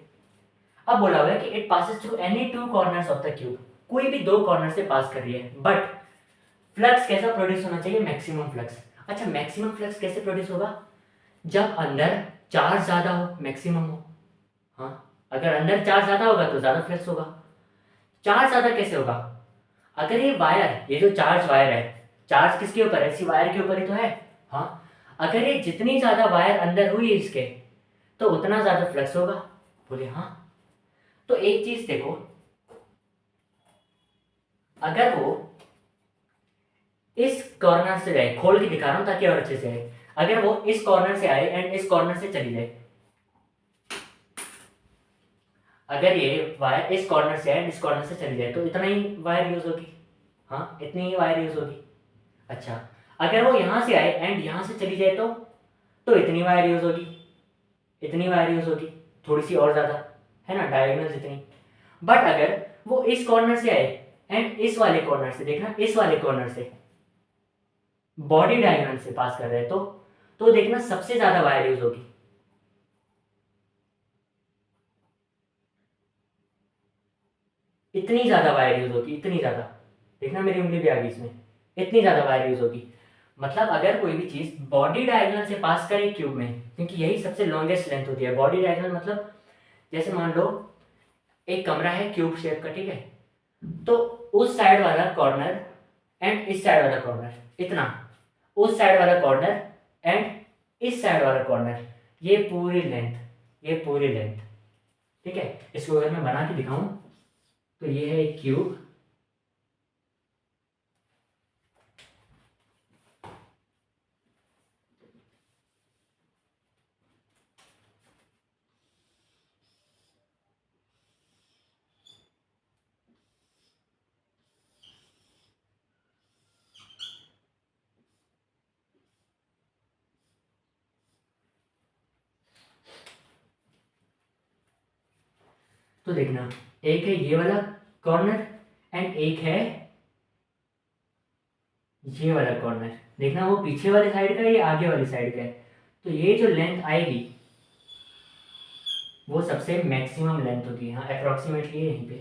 अब बोला हुआ है कि it passes through any two corners of the cube, कोई भी दो कॉर्नर से पास कर रही है, बट फ्लक्स कैसा प्रोड्यूस होना चाहिए? Maximum flux. अच्छा, मैक्सिमम फ्लक्स कैसे प्रोड्यूस होगा? जब अंदर चार्ज ज्यादा हो, मैक्सिमम हो। हाँ, अगर अंदर चार्ज ज्यादा होगा तो ज्यादा फ्लक्स होगा। चार्ज ज्यादा कैसे होगा? अगर ये वायर, ये जो चार्ज वायर है, चार्ज किसके ऊपर है? इसी वायर के ऊपर ही तो है। हाँ, अगर ये जितनी ज्यादा वायर अंदर हुई इसके तो उतना ज्यादा फ्लक्स होगा। बोले हाँ। तो एक चीज देखो, अगर वो इस कॉर्नर से जाए, खोल के दिखा रहा हूं ताकि और अच्छे से आए, अगर वो इस कॉर्नर से आए एंड इस कॉर्नर से चली जाए, अगर ये वायर इस कॉर्नर से एंड इस कॉर्नर से चली जाए तो इतना ही वायर यूज होगी। हाँ, इतनी ही वायर यूज होगी। अच्छा, अगर वो यहां से आए एंड यहां से चली जाए तो इतनी वायर यूज होगी, इतनी वायर यूज होगी, थोड़ी सी और ज्यादा, है ना, डायगोनल जितनी। बट अगर वो इस कॉर्नर से आए एंड इस वाले कॉर्नर से, देखना इस वाले कॉर्नर से बॉडी डायगोनल से पास कर रहे हैं तो देखना सबसे ज्यादा वायर यूज होगी। इतनी ज्यादा वायर यूज होगी, इतनी ज्यादा, देखना मेरी उंगली भी आ गई इसमें, इतनी ज्यादा वायर यूज होगी। मतलब अगर कोई भी चीज बॉडी डायगोनल से पास करे क्यूब में, क्योंकि यही सबसे लॉन्गेस्ट लेंथ होती है बॉडी डायगोनल, मतलब जैसे मान लो एक कमरा है क्यूब शेप का, ठीक है? तो उस साइड वाला कॉर्नर एंड इस साइड वाला कॉर्नर इतना, उस साइड वाला कॉर्नर एंड इस साइड वाला कॉर्नर, ये पूरी लेंथ, ये पूरी लेंथ, ठीक है? इसको अगर मैं बना के दिखाऊं तो ये है एक क्यूब, तो देखना एक है ये वाला कॉर्नर एंड एक है ये वाला कॉर्नर, देखना वो पीछे वाले साइड का है, ये आगे वाली साइड का है। तो ये जो लेंथ आएगी वो सबसे मैक्सिमम लेंथ होगी। हाँ, अप्रोक्सीमेटली यहीं पे,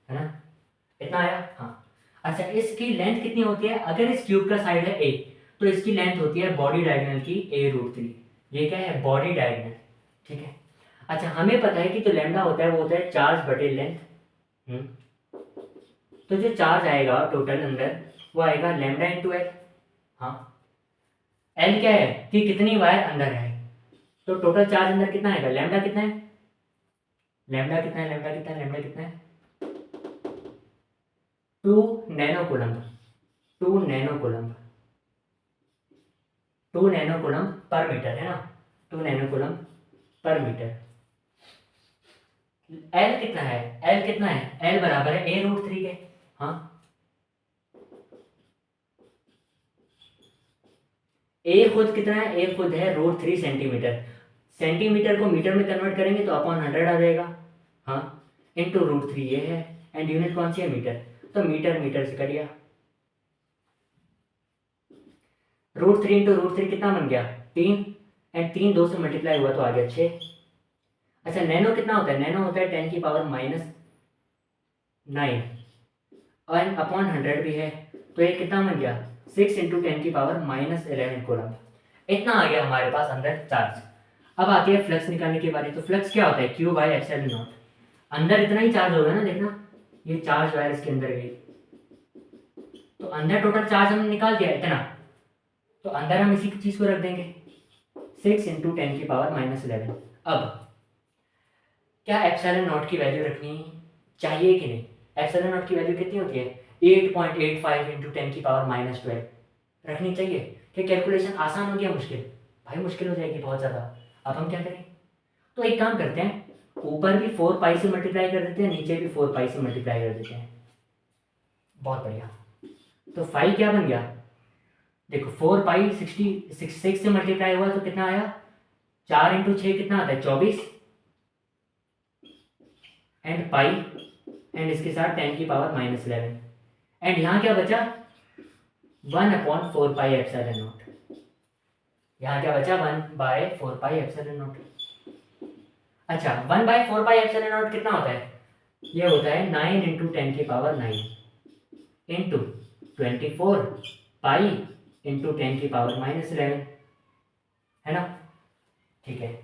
है ना? इतना आया? हाँ। अच्छा, इसकी लेंथ कितनी होती है? अगर इस क्यूब का साइड है ए तो इसकी लेंथ होती है बॉडी डायगोनल की a√3। ये क्या है? बॉडी डायगोनल, ठीक है? अच्छा, हमें पता है कि जो लैम्डा होता है वो होता है चार्ज बटे लेंथ। तो जो चार्ज आएगा टोटल अंदर वो आएगा लैम्डा इंटू एल। हाँ, एल क्या है कि कितनी वायर अंदर है, तो टोटल चार्ज अंदर कितना आएगा? लैम्डा कितना है? लैम्डा कितना है? लैम्डा कितना है? लैम्डा कितना है? 2 nano coulomb, 2 nano coulomb, 2 nano coulomb पर मीटर, है ना? 2 नैनो कूलम्ब पर मीटर। एल कितना है? एल कितना है? एल बराबर है a√3 के। हाँ, ए खुद कितना है? ए खुद है √3 सेंटीमीटर। सेंटीमीटर को मीटर में कन्वर्ट करेंगे तो अपॉन 100 आ जाएगा। हाँ, इंटू √3 ये है एंड यूनिट कौन सी है? मीटर। तो मीटर मीटर से कट गया, √3 इंटू √3 कितना बन गया? 3, एंड 3 2 से मल्टीप्लाई हुआ तो आ गया 6। अच्छा, नैनो कितना होता है? नैनो होता है 10 की पावर -9 और अपॉन 100 भी है, तो ये कितना बन गया? 6 इंटू 10 की पावर -11 कूलम्ब। इतना आ गया हमारे पास अंदर चार्ज। अब आती है फ्लक्स निकालने की बारी। तो फ्लक्स क्या होता है? Q by epsilon not. अंदर इतना ही चार्ज होगा ना, देखना ये चार्ज वायर इसके अंदर गई तो अंदर टोटल चार्ज हमने निकाल दिया इतना, तो अंदर हम इसी चीज़ को रख देंगे 6 इंटू 10⁻11। अब क्या एप्सिलॉन नॉट की वैल्यू रखनी चाहिए कि नहीं? एप्सिलॉन नॉट की वैल्यू कितनी होती है? 8.85 इंटू 10⁻12 रखनी चाहिए। क्या कैलकुलेशन आसान हो गया मुश्किल? भाई मुश्किल हो जाएगी बहुत ज़्यादा। अब हम क्या करें? तो एक काम करते हैं, ऊपर भी 4 पाई से मल्टीप्लाई कर देते हैं, नीचे भी 4 पाई से मल्टीप्लाई कर देते हैं। बहुत बढ़िया। तो 5 क्या बन गया? देखो 4 पाई 66 से मल्टीप्लाई हुआ तो कितना आया? 4 इंटू 6 कितना आता है? 24 एंड पाई एंड इसके साथ 10⁻11 एंड यहाँ क्या बचा? 1/4 पाई एप्सिलॉन नॉट। यहाँ क्या बचा? 1/4 पाई एप्सिलॉन नॉट। अच्छा 1/4 पाई एप्सिलॉन नॉट कितना होता है? ये होता है 9 इंटू 10�9 इंटू 24 पाई इंटू 10⁻11 है ना? ठीक है,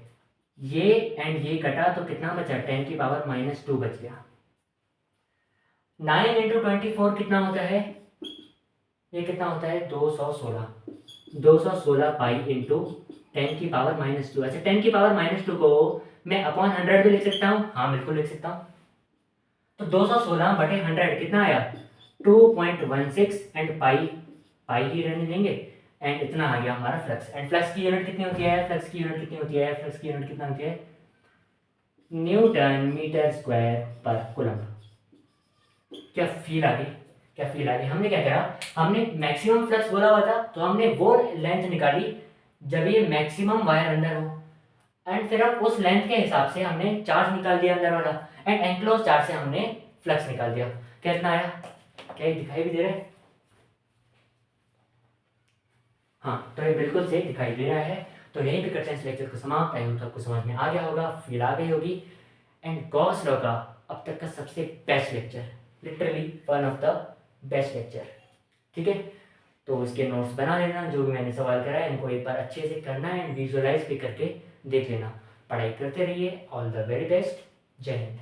ये एंड ये कटा तो कितना बचा? 10⁻2 बच गया। 9 इंटू 24 कितना होता है? ये कितना होता है? 216 पाई इंटू 10⁻2। अच्छा 10⁻2 को मैं अपॉन 100 भी लिख सकता हूँ? हाँ बिल्कुल लिख सकता हूँ। तो 216/100 कितना आया? 2.16 एंड पाई ही रहने देंगे एंड इतना आ गया हमारा फ्लक्स। एंड फ्लक्स की यूनिट कितनी होती है? फ्लक्स की यूनिट कितनी होती है? फ्लक्स की यूनिट कितना होती है? न्यूटन मीटर स्क्वायर पर कूलम्ब। क्या फील आ गई? क्या फील आ गई? हमने क्या करा? हमने मैक्सिमम फ्लक्स बोला हुआ था तो हमने वो लेंथ निकाली जब ये मैक्सिमम वायर अंदर हो, एंड फिर अब उस लेंथ के हिसाब से हमने चार्ज निकाल दिया अंदर वाला, एंड एनक्लोज चार्ज से हमने फ्लक्स निकाल दिया। कितना आया? क्या ये दिखाई भी दे रहा है? हाँ तो ये बिल्कुल सही दिखाई दे रहा है। तो यहीं पे करते हैं इस लेक्चर को समाप्त। आई होप आपको समझ में आ गया होगा, फील आ गई होगी। एंड गॉस लॉ का अब तक का सबसे best lecture, literally one of the best lecture. ठीक है, तो इसके नोट्स बना लेना, जो भी मैंने सवाल करा है इनको एक बार अच्छे से करना है एंड विजुअलाइज भी करके देख लेना। पढ़ाई करते रहिए। All the very best. जय हिंद।